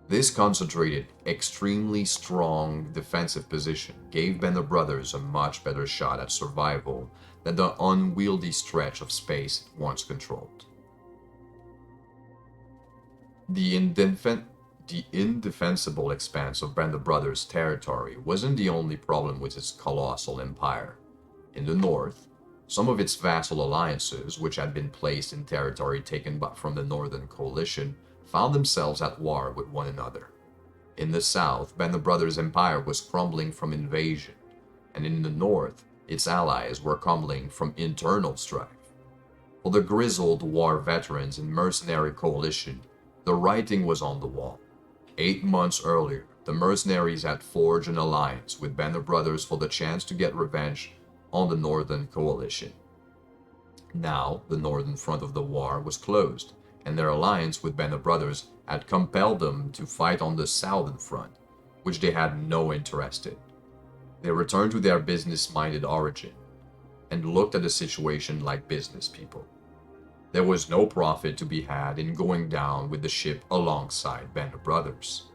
This concentrated, extremely strong defensive position gave Band of Brothers a much better shot at survival than the unwieldy stretch of space it once controlled. The indefensible expanse of Band of Brothers' territory wasn't the only problem with its colossal empire. In the north, some of its vassal alliances, which had been placed in territory taken from the Northern Coalition, found themselves at war with one another. In the south, Band of Brothers' empire was crumbling from invasion, and in the north, its allies were crumbling from internal strife. For the grizzled war veterans and mercenary coalition, the writing was on the wall. 8 months earlier, the mercenaries had forged an alliance with Banner Brothers for the chance to get revenge on the Northern Coalition. Now, the northern front of the war was closed, and their alliance with Banner Brothers had compelled them to fight on the southern front, which they had no interest in. They returned to their business-minded origin, and looked at the situation like business people. There was no profit to be had in going down with the ship alongside Banner Brothers.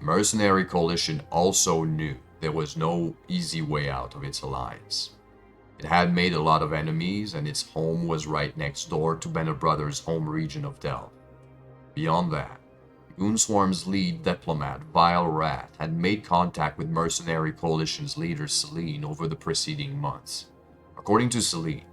Mercenary Coalition also knew there was no easy way out of its alliance. It had made a lot of enemies, and its home was right next door to Banner Brothers' home region of Delve. Beyond that, Goonswarm's lead diplomat, Vile Rat, had made contact with Mercenary Coalition's leader Celine over the preceding months. According to Celine,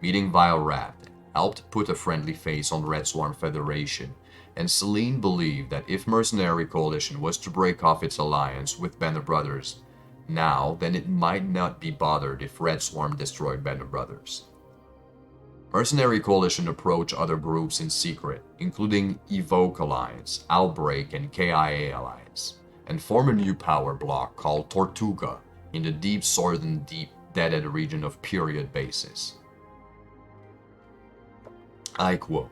meeting Vile Rat helped put a friendly face on Red Swarm Federation, and Celine believed that if Mercenary Coalition was to break off its alliance with Banner Brothers now, then it might not be bothered if Red Swarm destroyed Banner Brothers. Mercenary Coalition approached other groups in secret, including Evoke Alliance, Outbreak, and KIA Alliance, and form a new power block called Tortuga in the deep southern dead-end region of Period Basis. I quote,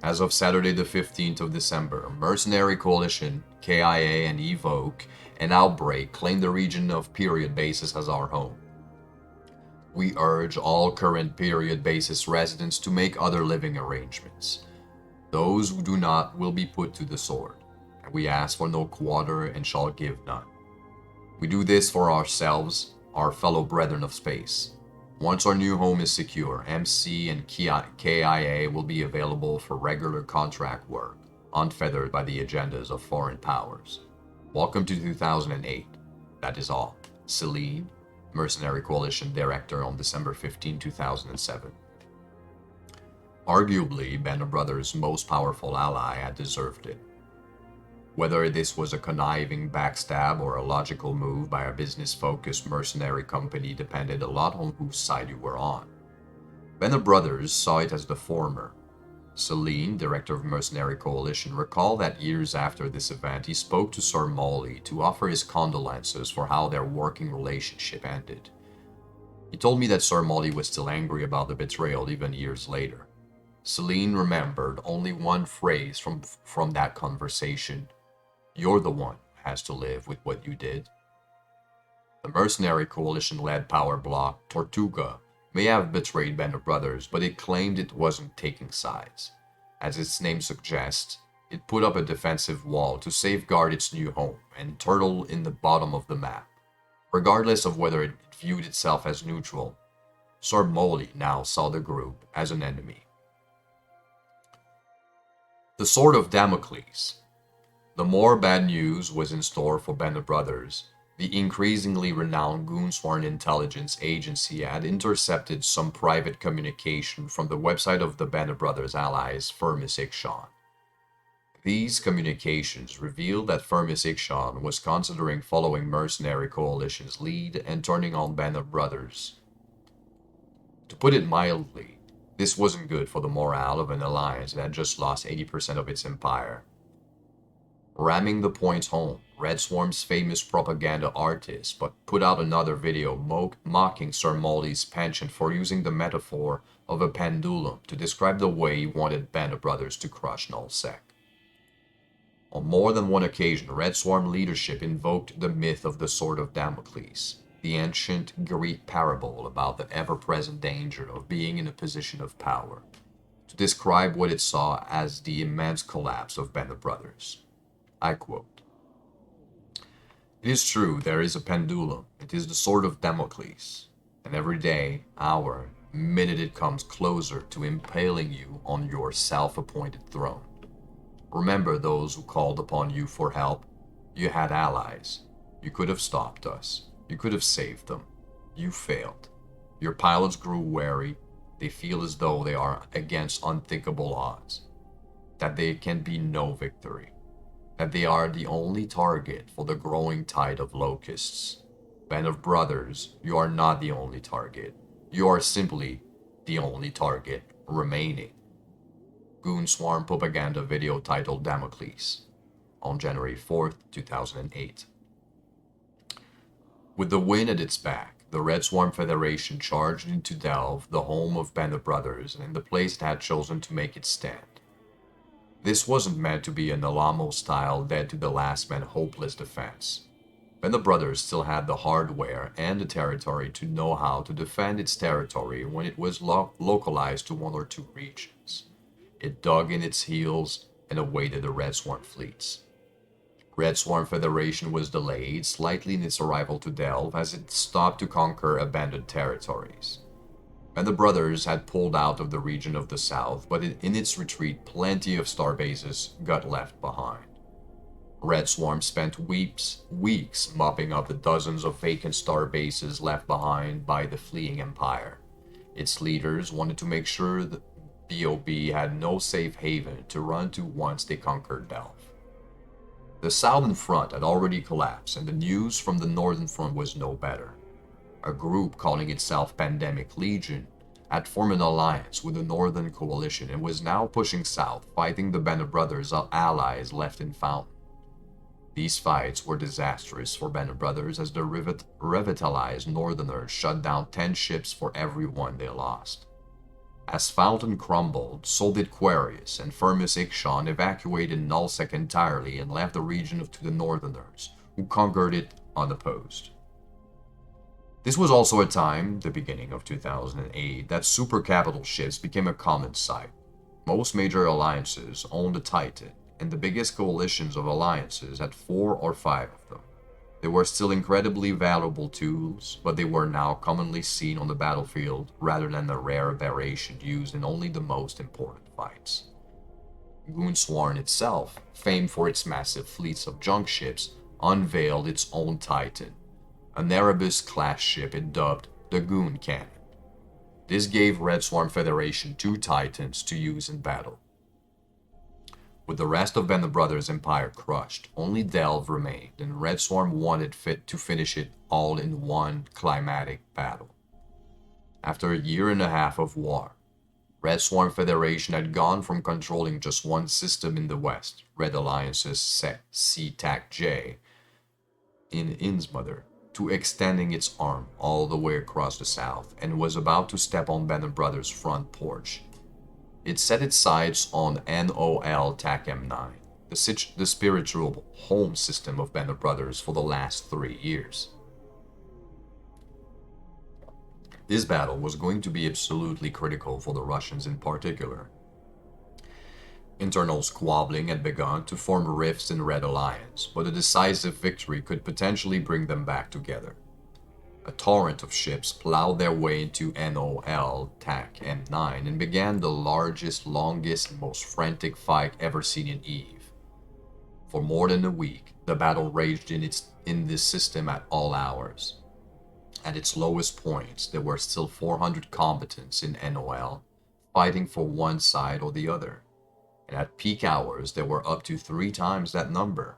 "As of Saturday the 15th of December, Mercenary Coalition, KIA, and Evoke, and Outbreak claim the region of Period Basis as our home. We urge all current Period Basis residents to make other living arrangements. Those who do not will be put to the sword. We ask for no quarter and shall give none. We do this for ourselves, our fellow brethren of space. Once our new home is secure, MC and KIA will be available for regular contract work, unfettered by the agendas of foreign powers. Welcome to 2008. That is all. Celine, Mercenary Coalition Director on December 15, 2007. Arguably, Banner Brothers' most powerful ally had deserved it. Whether this was a conniving backstab or a logical move by a business-focused mercenary company depended a lot on whose side you were on. Banner Brothers saw it as the former. Celine, director of Mercenary Coalition, recalled that years after this event he spoke to Sir Molly to offer his condolences for how their working relationship ended. He told me that Sir Molly was still angry about the betrayal even years later. Celine remembered only one phrase from that conversation: "You're the one who has to live with what you did." The Mercenary Coalition-led power bloc, Tortuga, may have betrayed Banner Brothers, but it claimed it wasn't taking sides. As its name suggests, it put up a defensive wall to safeguard its new home and turtle in the bottom of the map. Regardless of whether it viewed itself as neutral, Sir Molly now saw the group as an enemy. The Sword of Damocles. The more bad news was in store for Banner Brothers. The increasingly renowned Goonswarm Intelligence Agency had intercepted some private communication from the website of the Banner Brothers' allies, Firmus Ixchon. These communications revealed that Firmus Ixchon was considering following Mercenary Coalition's lead and turning on Banner Brothers. To put it mildly, this wasn't good for the morale of an alliance that had just lost 80% of its empire. Ramming the points home, Red Swarm's famous propaganda artist put out another video mocking Sir Molly's penchant for using the metaphor of a pendulum to describe the way he wanted Banner Brothers to crush Nullsec. On more than one occasion, Red Swarm leadership invoked the myth of the Sword of Damocles, the ancient Greek parable about the ever-present danger of being in a position of power, to describe what it saw as the immense collapse of Banner Brothers. I quote, "It is true there is a pendulum. It is the Sword of Damocles, and every day, hour, minute it comes closer to impaling you on your self-appointed throne. Remember those who called upon you for help. You had allies. You could have stopped us. You could have saved them. You failed. Your pilots grew wary. They feel as though they are against unthinkable odds, that there can be no victory, that they are the only target for the growing tide of locusts. Band of Brothers, you are not the only target. You are simply the only target remaining. Goon Swarm propaganda video titled Damocles on January 4th, 2008. With the wind at its back, the Red Swarm Federation charged into Delve, the home of Band of Brothers, and the place it had chosen to make its stand. This wasn't meant to be an Alamo-style dead-to-the-last-man hopeless defense. Band of Brothers still had the hardware and the territory to know how to defend its territory when it was localized to one or two regions. It dug in its heels and awaited the Red Swarm fleets. Red Swarm Federation was delayed slightly in its arrival to Delve as it stopped to conquer abandoned territories. And the Brothers had pulled out of the region of the south, but in its retreat plenty of starbases got left behind. Red Swarm spent weeks mopping up the dozens of vacant starbases left behind by the fleeing Empire. Its leaders wanted to make sure the BOB had no safe haven to run to once they conquered Delve. The southern front had already collapsed, and the news from the northern front was no better. A group calling itself Pandemic Legion had formed an alliance with the Northern Coalition and was now pushing south, fighting the Band of Brothers allies left in Fountain. These fights were disastrous for Band of Brothers as the revitalized Northerners shut down 10 ships for every one they lost. As Fountain crumbled, so did Quarius, and Firmus Ixon evacuated Nullsec entirely and left the region to the Northerners, who conquered it unopposed. This was also a time, the beginning of 2008, that super capital ships became a common sight. Most major alliances owned a Titan, and the biggest coalitions of alliances had 4 or 5 of them. They were still incredibly valuable tools, but they were now commonly seen on the battlefield rather than a rare variation used in only the most important fights. Goon Swarm itself, famed for its massive fleets of junk ships, unveiled its own Titan, an Erebus-class ship it dubbed the Goon Cannon. This gave Red Swarm Federation 2 Titans to use in battle. With the rest of Band of Brothers' empire crushed, only Delve remained, and Red Swarm wanted to finish it all in one climatic battle. After a year and a half of war, Red Swarm Federation had gone from controlling just one system in the west, Red Alliance's C-TAC-J, in Innsmouth, to extending its arm all the way across the south, and was about to step on Band of Brothers' front porch. It set its sights on NOL-TAC-M9, the spiritual home system of Band of Brothers for the last 3 years. This battle was going to be absolutely critical for the Russians in particular. Internal squabbling had begun to form rifts in Red Alliance, but a decisive victory could potentially bring them back together. A torrent of ships plowed their way into NOL-TAC-M9 and began the largest, longest, and most frantic fight ever seen in EVE. For more than a week, the battle raged in this system at all hours. At its lowest points, there were still 400 combatants in NOL, fighting for one side or the other. And at peak hours, there were up to 3 times that number.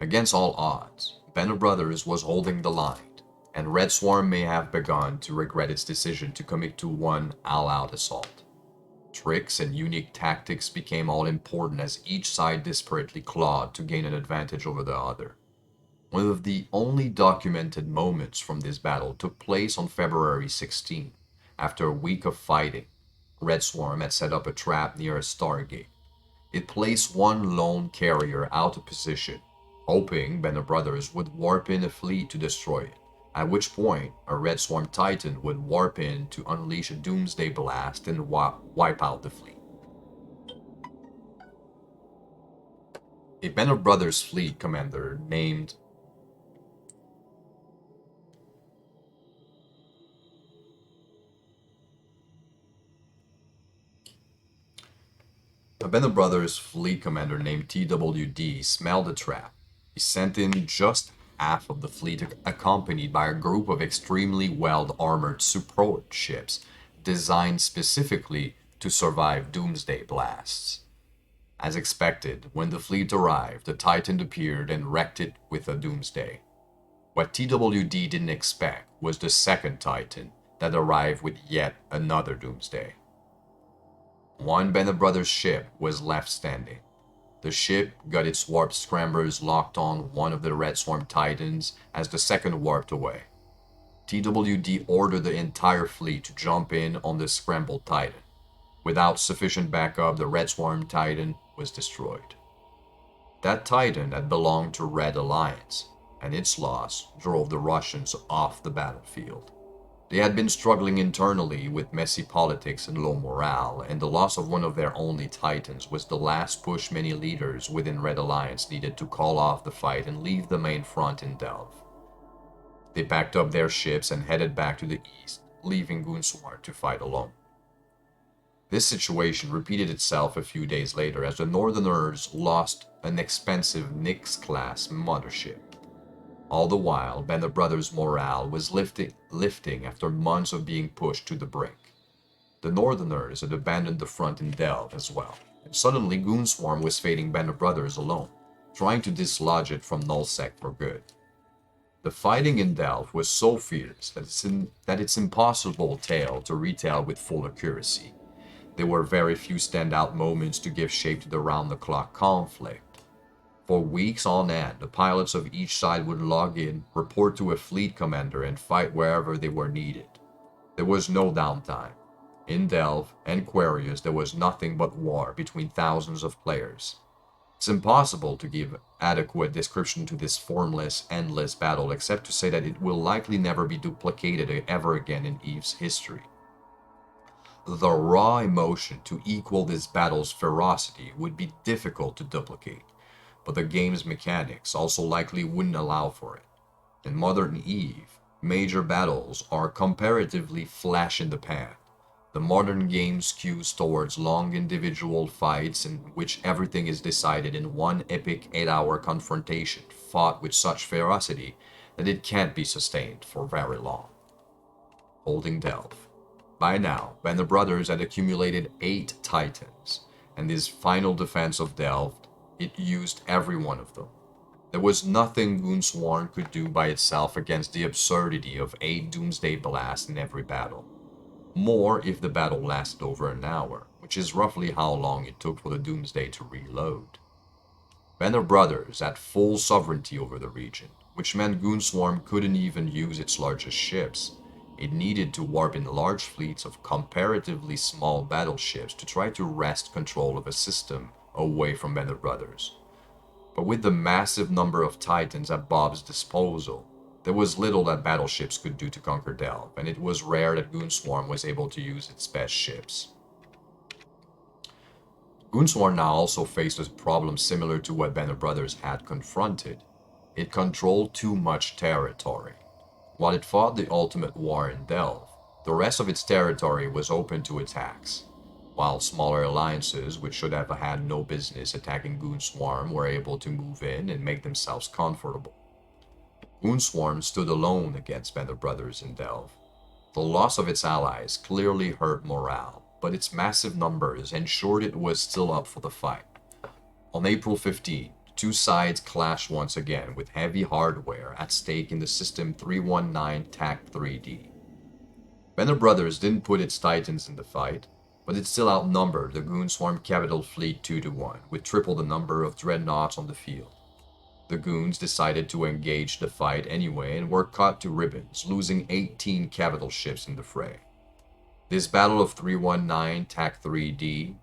Against all odds, Band of Brothers was holding the line, and Red Swarm may have begun to regret its decision to commit to one all-out assault. Tricks and unique tactics became all important as each side desperately clawed to gain an advantage over the other. One of the only documented moments from this battle took place on February 16. After a week of fighting, Red Swarm had set up a trap near a stargate. It placed one lone carrier out of position, hoping Band of Brothers would warp in a fleet to destroy it, at which point a Red Swarm Titan would warp in to unleash a doomsday blast and wipe out the fleet. A Band of Brothers fleet commander named TWD smelled the trap. He sent in just half of the fleet accompanied by a group of extremely well-armored support ships designed specifically to survive doomsday blasts. As expected, when the fleet arrived, the Titan appeared and wrecked it with a doomsday. What TWD didn't expect was the second Titan that arrived with yet another doomsday. One Band of Brothers ship was left standing. The ship got its warp scramblers locked on one of the Red Swarm Titans as the second warped away. TWD ordered the entire fleet to jump in on the scrambled Titan. Without sufficient backup, the Red Swarm Titan was destroyed. That Titan had belonged to Red Alliance, and its loss drove the Russians off the battlefield. They had been struggling internally with messy politics and low morale, and the loss of one of their only Titans was the last push many leaders within Red Alliance needed to call off the fight and leave the main front in Delve. They packed up their ships and headed back to the east, leaving Goonswar to fight alone. This situation repeated itself a few days later as the Northerners lost an expensive Nyx-class mothership. All the while, Band of Brothers' morale was lifting after months of being pushed to the brink. The Northerners had abandoned the front in Delve as well, and suddenly Goonswarm was fading Band of Brothers alone, trying to dislodge it from Nullsec for good. The fighting in Delve was so fierce that it's impossible tale to retell with full accuracy. There were very few standout moments to give shape to the round-the-clock conflict. For weeks on end, the pilots of each side would log in, report to a fleet commander, and fight wherever they were needed. There was no downtime. In Delve and Quarius, there was nothing but war between thousands of players. It's impossible to give adequate description to this formless, endless battle except to say that it will likely never be duplicated ever again in EVE's history. The raw emotion to equal this battle's ferocity would be difficult to duplicate, but the game's mechanics also likely wouldn't allow for it. In modern EVE, major battles are comparatively flash in the pan. The modern game skews towards long individual fights in which everything is decided in one epic 8-hour confrontation fought with such ferocity that it can't be sustained for very long. Holding Delve. By now, Band of Brothers had accumulated 8 Titans, and this final defense of Delve, it used every one of them. There was nothing Goonsworn could do by itself against the absurdity of 8 Doomsday Blasts in every battle. More if the battle lasted over an hour, which is roughly how long it took for the Doomsday to reload. Band of Brothers had full sovereignty over the region, which meant Goonswarm couldn't even use its largest ships. It needed to warp in large fleets of comparatively small battleships to try to wrest control of a system away from Band of Brothers. But with the massive number of Titans at Bob's disposal, there was little that battleships could do to conquer Delve, and it was rare that Goonswarm was able to use its best ships. Goonswarm now also faced a problem similar to what Band of Brothers had confronted. It controlled too much territory. While it fought the ultimate war in Delve, the rest of its territory was open to attacks. While smaller alliances, which should have had no business attacking Goonswarm, were able to move in and make themselves comfortable. Goonswarm stood alone against Band of Brothers in Delve. The loss of its allies clearly hurt morale, but its massive numbers ensured it was still up for the fight. On April 15, two sides clashed once again with heavy hardware at stake in the System 319 TAC 3D. Band of Brothers didn't put its Titans in the fight, but it still outnumbered the Goonswarm capital fleet 2-1, with triple the number of dreadnoughts on the field. The Goons decided to engage the fight anyway and were cut to ribbons, losing 18 capital ships in the fray. This Battle of 319 TAC 3D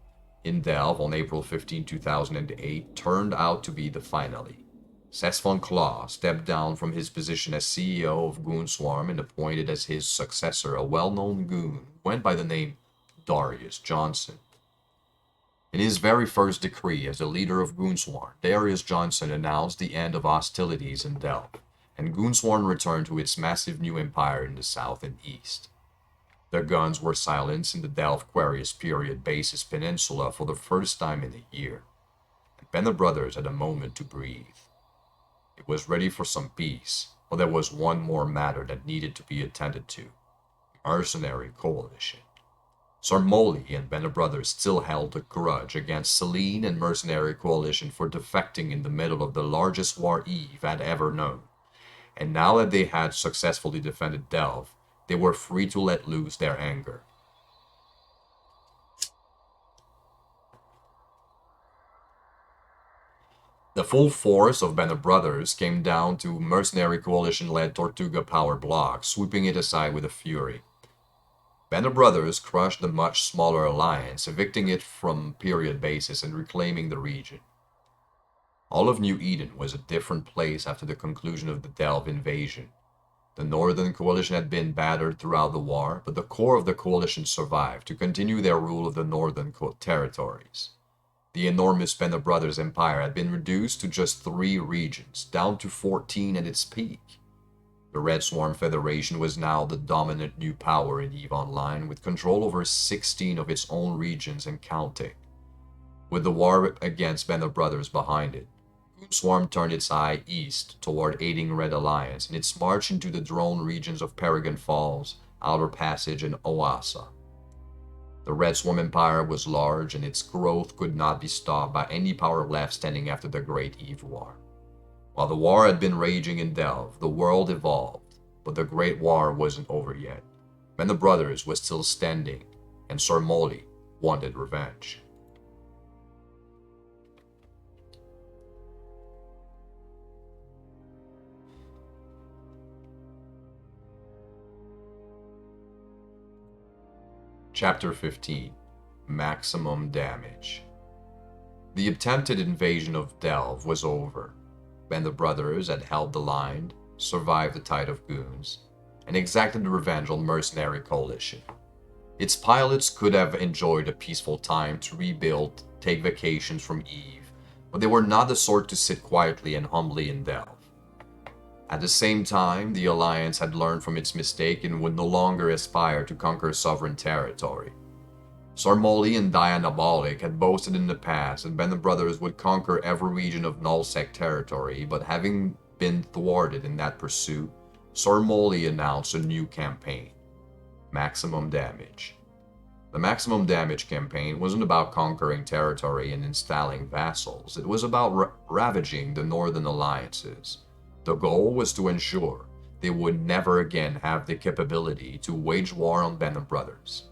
in Delve on April 15, 2008 turned out to be the finale. Cess von Claw stepped down from his position as CEO of Goonswarm and appointed as his successor a well-known goon who went by the name Darius Johnson. In his very first decree as the leader of Goonswarm, Darius Johnson announced the end of hostilities in Delve, and Goonswarm returned to its massive new empire in the south and east. Their guns were silenced in the Delve Quarius period basis peninsula for the first time in a year, and Band of Brothers had a moment to breathe. It was ready for some peace, but there was one more matter that needed to be attended to: mercenary coalition. Sarmoli and Band of Brothers still held a grudge against Selene and Mercenary Coalition for defecting in the middle of the largest war Eve had ever known. and now that they had successfully defended Delve, they were free to let loose their anger. The full force of Band of Brothers came down to mercenary coalition-led Tortuga power block, sweeping it aside with a fury. Band of Brothers crushed the much smaller alliance, evicting it from period bases and reclaiming the region. All of New Eden was a different place after the conclusion of the Delve invasion. The Northern Coalition had been battered throughout the war, but the core of the coalition survived to continue their rule of the Northern territories. The enormous Band of Brothers empire had been reduced to just 3 regions, down to 14 at its peak. The Red Swarm Federation was now the dominant new power in EVE Online, with control over 16 of its own regions and counting. With the war against Band of Brothers behind it, Groen Swarm turned its eye east toward aiding Red Alliance in its march into the drone regions of Paragon Falls, Outer Passage, and Oasa. The Red Swarm Empire was large, and its growth could not be stopped by any power left standing after the Great EVE War. While the war had been raging in Delve, the world evolved, but the Great War wasn't over yet. Band of Brothers was still standing, and Sir Molly wanted revenge. Chapter 15. Maximum Damage. The attempted invasion of Delve was over. Band of Brothers had held the line, survived the tide of goons, and exacted revenge on mercenary coalition. Its pilots could have enjoyed a peaceful time to rebuild, take vacations from EVE, but they were not the sort to sit quietly and humbly in Delve. At the same time, the Alliance had learned from its mistake and would no longer aspire to conquer sovereign territory. Sarmoli and Dianabolic had boasted in the past that Band of Brothers would conquer every region of Nullsec territory, but having been thwarted in that pursuit, Sarmoli announced a new campaign, Maximum Damage. The Maximum Damage campaign wasn't about conquering territory and installing vassals, it was about ravaging the Northern Alliances. The goal was to ensure they would never again have the capability to wage war on Band of Brothers.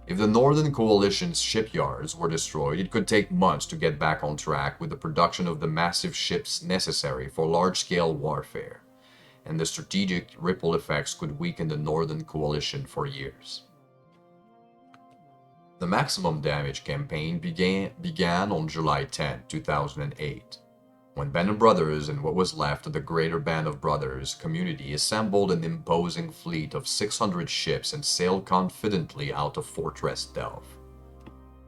If the Northern Coalition's shipyards were destroyed, it could take months to get back on track with the production of the massive ships necessary for large-scale warfare, and the strategic ripple effects could weaken the Northern Coalition for years. The Maximum Damage campaign began on July 10, 2008. When Band of Brothers and what was left of the greater Band of Brothers community assembled an imposing fleet of 600 ships and sailed confidently out of Fortress Delve.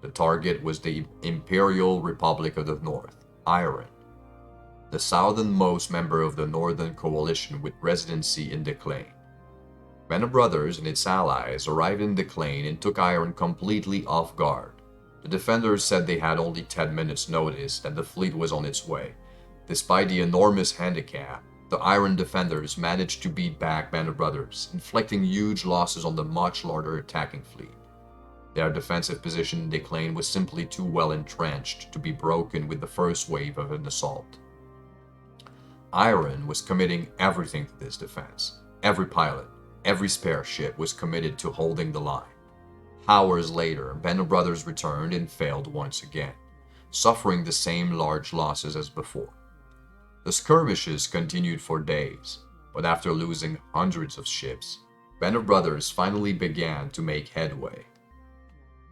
The target was the Imperial Republic of the North, Iron, the southernmost member of the Northern Coalition with residency in Declane. Band of Brothers and its allies arrived in Declane and took Iron completely off guard. The defenders said they had only 10 minutes notice that the fleet was on its way. Despite the enormous handicap, the Iron defenders managed to beat back Band of Brothers, inflicting huge losses on the much larger attacking fleet. Their defensive position in Declane was simply too well entrenched to be broken with the first wave of an assault. Iron was committing everything to this defense. Every pilot, every spare ship was committed to holding the line. Hours later, Band of Brothers returned and failed once again, suffering the same large losses as before. The skirmishes continued for days, but after losing hundreds of ships, Band of Brothers finally began to make headway.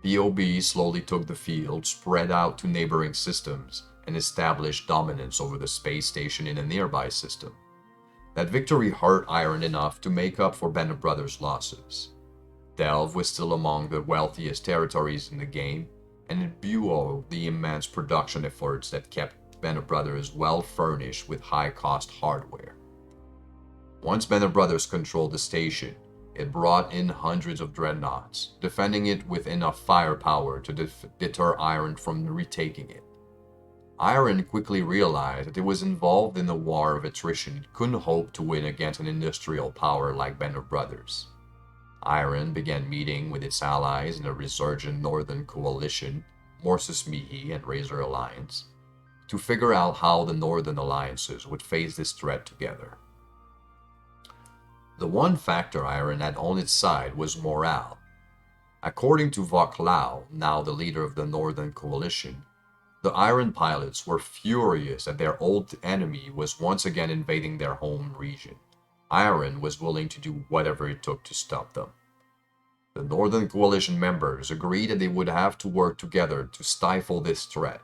BOB slowly took the field, spread out to neighboring systems, and established dominance over the space station in a nearby system. That victory hurt Iron enough to make up for Band of Brothers' losses. Delve was still among the wealthiest territories in the game, and it fueled the immense production efforts that kept Band of Brothers well furnished with high-cost hardware. Once Band of Brothers controlled the station, it brought in hundreds of dreadnoughts, defending it with enough firepower to deter Iron from retaking it. Iron quickly realized that it was involved in a war of attrition it couldn't hope to win against an industrial power like Band of Brothers. Iron began meeting with its allies in a resurgent Northern Coalition, Morsus Mihi and Razor Alliance, to figure out how the Northern Alliances would face this threat together. The one factor Iron had on its side was morale. According to Vauclaw, now the leader of the Northern Coalition, the Iron pilots were furious that their old enemy was once again invading their home region. Iron was willing to do whatever it took to stop them. The Northern Coalition members agreed that they would have to work together to stifle this threat,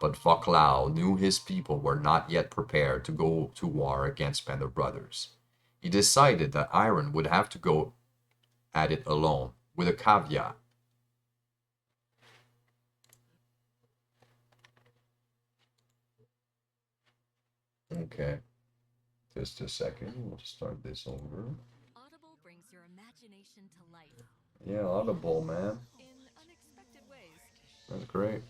but Vauclaw knew his people were not yet prepared to go to war against Band of Brothers. He decided that Iron would have to go at it alone, with a caveat. Okay, just a second. We'll start this over. Audible brings your imagination to life Yeah, Audible, man. in unexpected ways. That's great.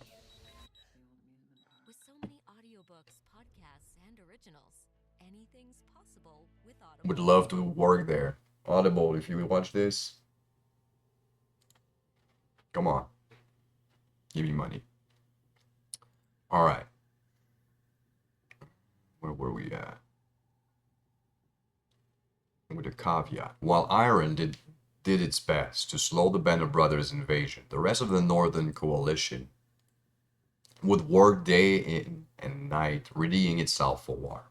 With so many audiobooks, podcasts, and originals, anything's possible with Would Audible. love to work there. Audible, if you watch this, come on, give me money. All right, where were we at? With a caveat. While Iron did its best to slow the Band of Brothers invasion, the rest of the Northern Coalition would work day in and night, readying itself for war.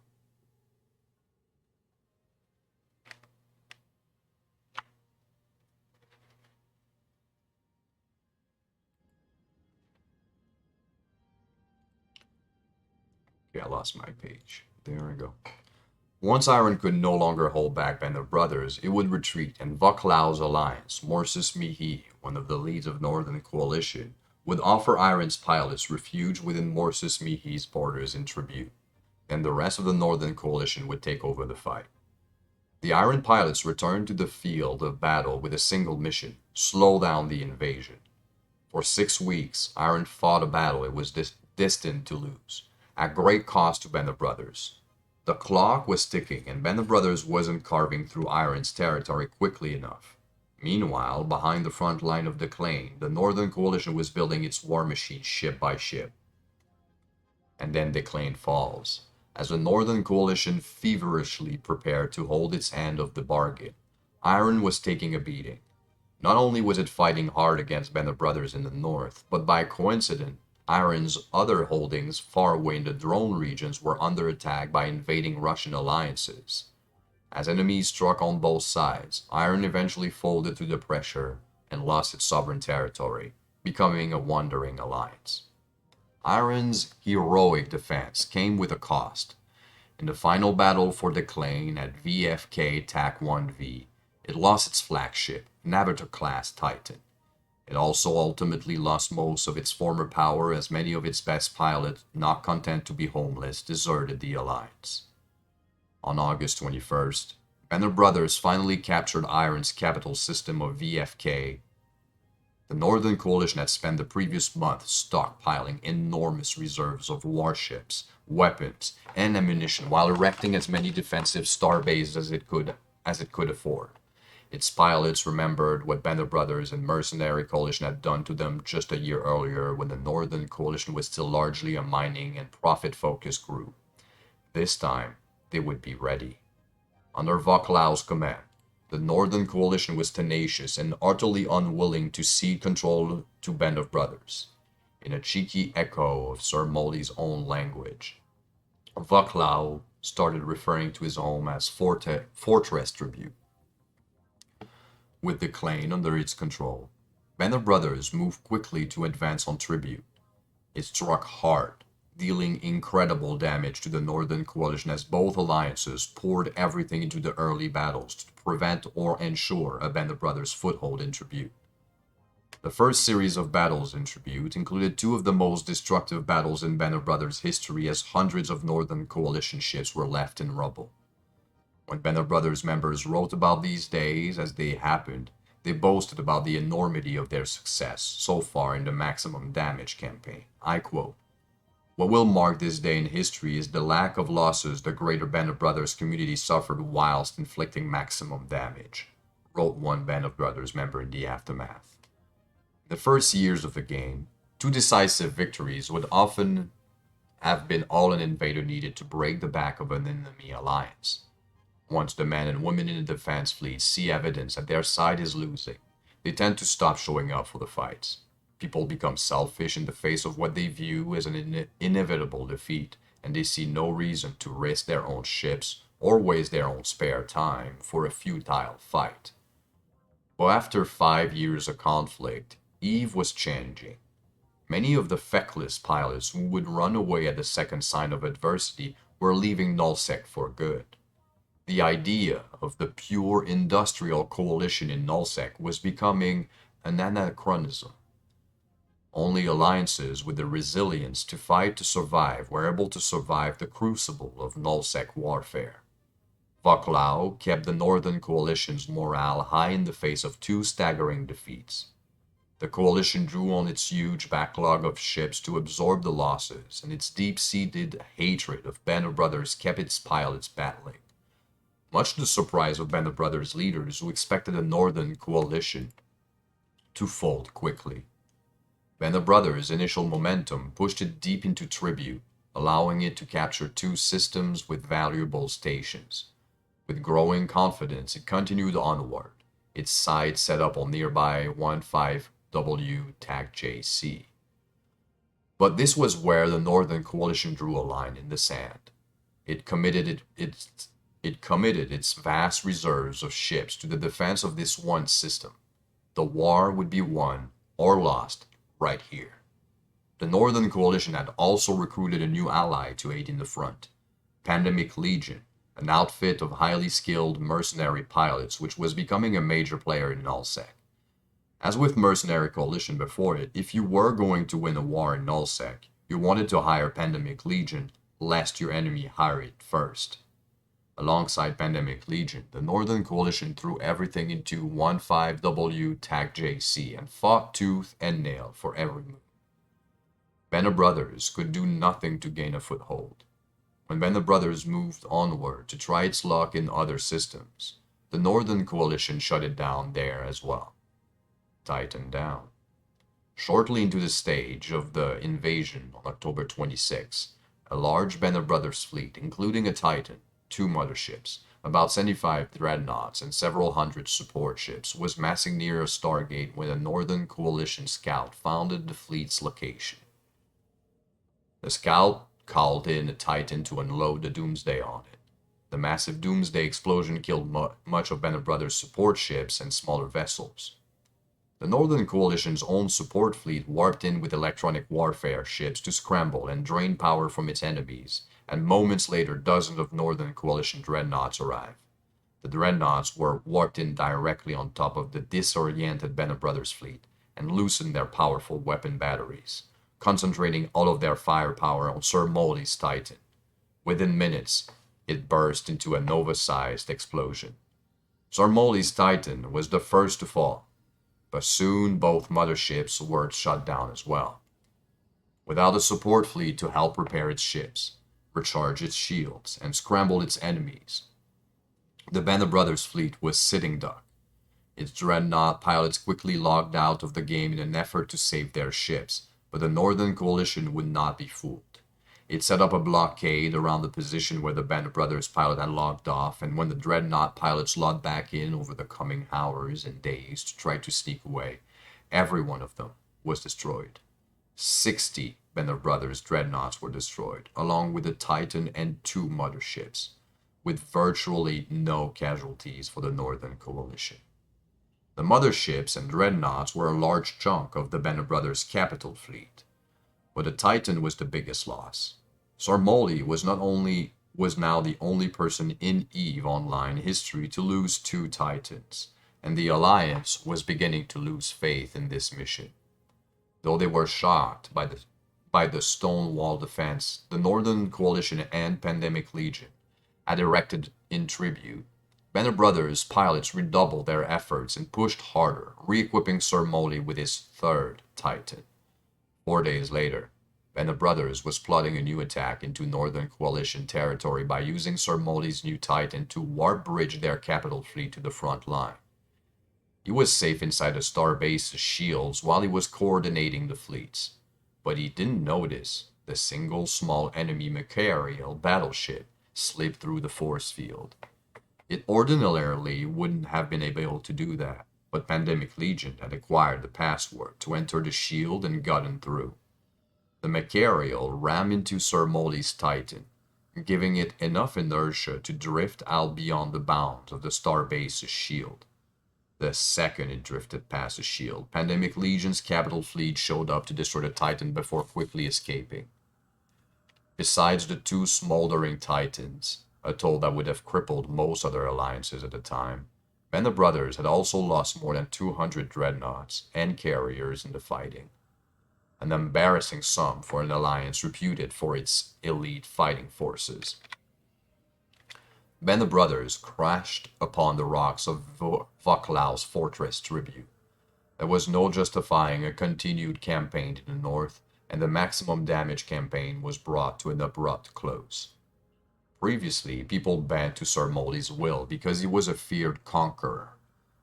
Okay, I lost my page. There I go. Once Iron could no longer hold back Band of Brothers, it would retreat, and Vauclaw's alliance, Morsis Mihi, one of the leads of Northern Coalition, would offer Iron's pilots refuge within Morsis Mihi's borders in tribute. Then the rest of the Northern Coalition would take over the fight. The Iron pilots returned to the field of battle with a single mission: slow down the invasion. For 6 weeks, Iron fought a battle it was destined to lose, at great cost to Band of Brothers. The clock was ticking, and Band of Brothers wasn't carving through Iron's territory quickly enough. Meanwhile, behind the front line of Declain, the Northern Coalition was building its war machine ship by ship. And then Declain falls, as the Northern Coalition feverishly prepared to hold its end of the bargain. Iron was taking a beating. Not only was it fighting hard against Band of Brothers in the north, but by coincidence, Iron's other holdings far away in the drone regions were under attack by invading Russian alliances. As enemies struck on both sides, Iron eventually folded to the pressure and lost its sovereign territory, becoming a wandering alliance. Iron's heroic defense came with a cost. In the final battle for Declain at VFK TAC 1V, it lost its flagship, Navigator-class Titan. It also ultimately lost most of its former power, as many of its best pilots, not content to be homeless, deserted the Alliance. On August 21st, Banner Brothers finally captured Iron's capital system of VFK. The Northern Coalition had spent the previous month stockpiling enormous reserves of warships, weapons, and ammunition while erecting as many defensive starbases as it could afford. Its pilots remembered what Band of Brothers and Mercenary Coalition had done to them just a year earlier, when the Northern Coalition was still largely a mining and profit-focused group. This time, they would be ready. Under Vauclaw's command, the Northern Coalition was tenacious and utterly unwilling to cede control to Band of Brothers. In a cheeky echo of Sir Molly's own language, Vauclaw started referring to his home as Fortress Tribute. With Declain under its control, Band of Brothers moved quickly to advance on Tribute. It struck hard, dealing incredible damage to the Northern Coalition as both alliances poured everything into the early battles to prevent or ensure a Band of Brothers foothold in Tribute. The first series of battles in Tribute included two of the most destructive battles in Band of Brothers history, as hundreds of Northern Coalition ships were left in rubble. When Band of Brothers members wrote about these days as they happened, they boasted about the enormity of their success so far in the Maximum Damage campaign. I quote, "What will mark this day in history is the lack of losses the greater Band of Brothers community suffered whilst inflicting maximum damage," wrote one Band of Brothers member in the aftermath. In the first years of the game, two decisive victories would often have been all an invader needed to break the back of an enemy alliance. Once the men and women in the defense fleet see evidence that their side is losing, they tend to stop showing up for the fights. People become selfish in the face of what they view as an inevitable defeat, and they see no reason to risk their own ships or waste their own spare time for a futile fight. But after 5 years of conflict, Eve was changing. Many of the feckless pilots who would run away at the second sign of adversity were leaving Nullsec for good. The idea of the pure industrial coalition in Nullsec was becoming an anachronism. Only alliances with the resilience to fight to survive were able to survive the crucible of Nullsec warfare. Vauclaw kept the Northern Coalition's morale high in the face of two staggering defeats. The coalition drew on its huge backlog of ships to absorb the losses, and its deep-seated hatred of Banner Brothers kept its pilots battling. Much to the surprise of Banner Brothers' leaders, who expected the Northern Coalition to fold quickly. Banner Brothers' initial momentum pushed it deep into tribute, allowing it to capture two systems with valuable stations. With growing confidence, it continued onward, its sights set up on nearby 15W Tag JC. But this was where the Northern Coalition drew a line in the sand. It committed its vast reserves of ships to the defense of this one system. The war would be won or lost right here. The Northern Coalition had also recruited a new ally to aid in the front, Pandemic Legion, an outfit of highly skilled mercenary pilots which was becoming a major player in Nullsec. As with Mercenary Coalition before it, if you were going to win a war in Nullsec, you wanted to hire Pandemic Legion, lest your enemy hire it first. Alongside Pandemic Legion, the Northern Coalition threw everything into 15W Tag JC and fought tooth and nail for every move. Banner Brothers could do nothing to gain a foothold. When Banner Brothers moved onward to try its luck in other systems, the Northern Coalition shut it down there as well. Titan down. Shortly into the stage of the invasion on October 26, a large Banner Brothers fleet, including a Titan, two motherships, about 75 dreadnoughts, and several hundred support ships, was massing near a stargate when a Northern Coalition scout found the fleet's location. The scout called in a Titan to unload the Doomsday on it. The massive Doomsday explosion killed much of Banner Brothers' support ships and smaller vessels. The Northern Coalition's own support fleet warped in with electronic warfare ships to scramble and drain power from its enemies, and moments later dozens of Northern Coalition dreadnoughts arrived. The dreadnoughts were warped in directly on top of the disoriented Banner Brothers fleet and loosened their powerful weapon batteries, concentrating all of their firepower on Sir Molly's Titan. Within minutes, it burst into a Nova-sized explosion. Sir Molly's Titan was the first to fall, but soon both motherships were shut down as well. Without a support fleet to help repair its ships, recharge its shields, and scramble its enemies, the Banner Brothers fleet was sitting duck. Its dreadnought pilots quickly logged out of the game in an effort to save their ships, but the Northern Coalition would not be fooled. It set up a blockade around the position where the Banner Brothers pilot had logged off, and when the dreadnought pilots logged back in over the coming hours and days to try to sneak away, every one of them was destroyed. 60 Banner Brothers dreadnoughts were destroyed, along with the Titan and two motherships, with virtually no casualties for the Northern Coalition. The motherships and dreadnoughts were a large chunk of the Banner Brothers' capital fleet, but the Titan was the biggest loss. Sir Molly was now the only person in EVE Online history to lose two Titans, and the Alliance was beginning to lose faith in this mission. Though they were shocked by the Stonewall defense, the Northern Coalition and Pandemic Legion had erected in tribute, Banner Brothers pilots redoubled their efforts and pushed harder, re-equipping Sir Molly with his third Titan. 4 days later, Banner Brothers was plotting a new attack into Northern Coalition territory by using Sir Molly's new Titan to warp bridge their capital fleet to the front line. He was safe inside the starbase's shields while he was coordinating the fleets, but he didn't notice the single small enemy Machariel battleship slipped through the force field. It ordinarily wouldn't have been able to do that, but Pandemic Legion had acquired the password to enter the shield and gotten through. The Machariel rammed into Sir Molly's Titan, giving it enough inertia to drift out beyond the bounds of the Starbase's shield. The second it drifted past the shield, Pandemic Legion's capital fleet showed up to destroy the Titan before quickly escaping. Besides the two smoldering Titans, a toll that would have crippled most other alliances at the time, Band of Brothers had also lost more than 200 dreadnoughts and carriers in the fighting, an embarrassing sum for an alliance reputed for its elite fighting forces. Band of Brothers crashed upon the rocks of Vauclav's fortress tribute. There was no justifying a continued campaign to the north, and the maximum damage campaign was brought to an abrupt close. Previously, people bent to Sir Molly's will because he was a feared conqueror,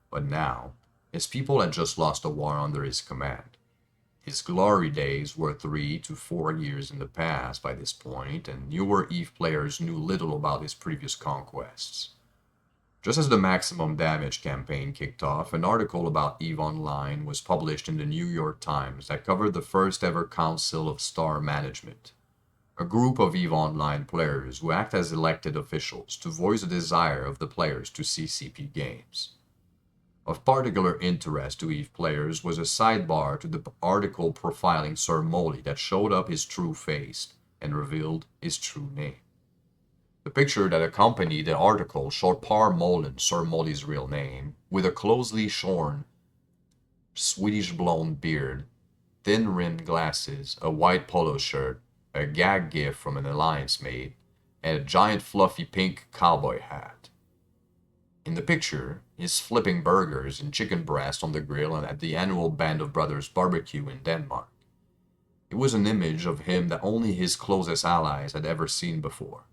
but now, his people had just lost a war under his command. His glory days were 3 to 4 years in the past by this point, and newer EVE players knew little about his previous conquests. Just as the maximum damage campaign kicked off, an article about EVE Online was published in the New York Times that covered the first ever Council of Star Management, a group of EVE Online players who act as elected officials to voice the desire of the players to see CP games. Of particular interest to EVE players was a sidebar to the article profiling Sir Molly that showed up his true face and revealed his true name. The picture that accompanied the article showed Par Molen, Sir Molly's real name, with a closely shorn, Swedish blonde beard, thin-rimmed glasses, a white polo shirt, a gag gift from an alliance mate, and a giant fluffy pink cowboy hat. In the picture, he's flipping burgers and chicken breast on the grill and at the annual Band of Brothers barbecue in Denmark. It was an image of him that only his closest allies had ever seen before.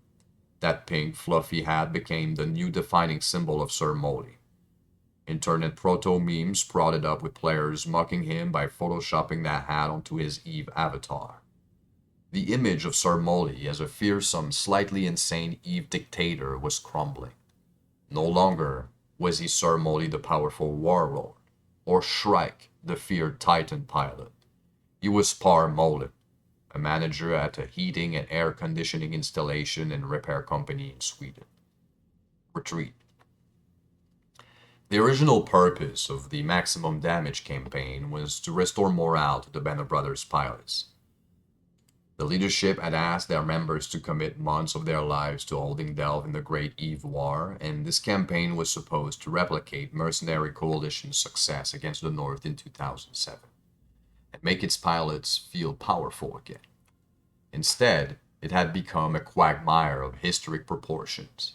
That pink, fluffy hat became the new defining symbol of Sir Molly. Internet proto-memes sprouted up with players mocking him by photoshopping that hat onto his EVE avatar. The image of Sir Molly as a fearsome, slightly insane EVE dictator was crumbling. No longer was he Sir Molly the powerful warlord, or Shrike the feared Titan pilot. He was Par Molen, a manager at a heating and air conditioning installation and repair company in Sweden. Retreat. The original purpose of the maximum damage campaign was to restore morale to the Band of Brothers pilots. The leadership had asked their members to commit months of their lives to holding Delve in the Great EVE War, and this campaign was supposed to replicate Mercenary Coalition's success against the North in 2007, and make its pilots feel powerful again. Instead, it had become a quagmire of historic proportions.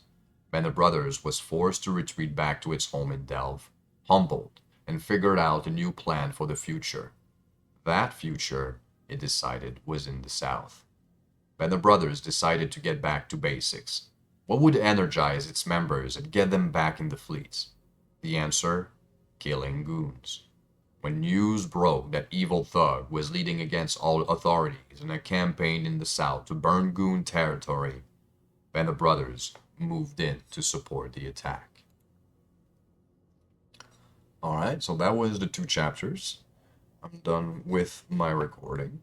Band of Brothers was forced to retreat back to its home in Delve, humbled, and figured out a new plan for the future. That future, it decided, was in the south. Band of Brothers decided to get back to basics. What would energize its members and get them back in the fleets? The answer? Killing goons. When news broke that Evil Thug was leading against all authorities in a campaign in the south to burn goon territory, Band of Brothers moved in to support the attack. Alright, so that was the 2 chapters. I'm done with my recording.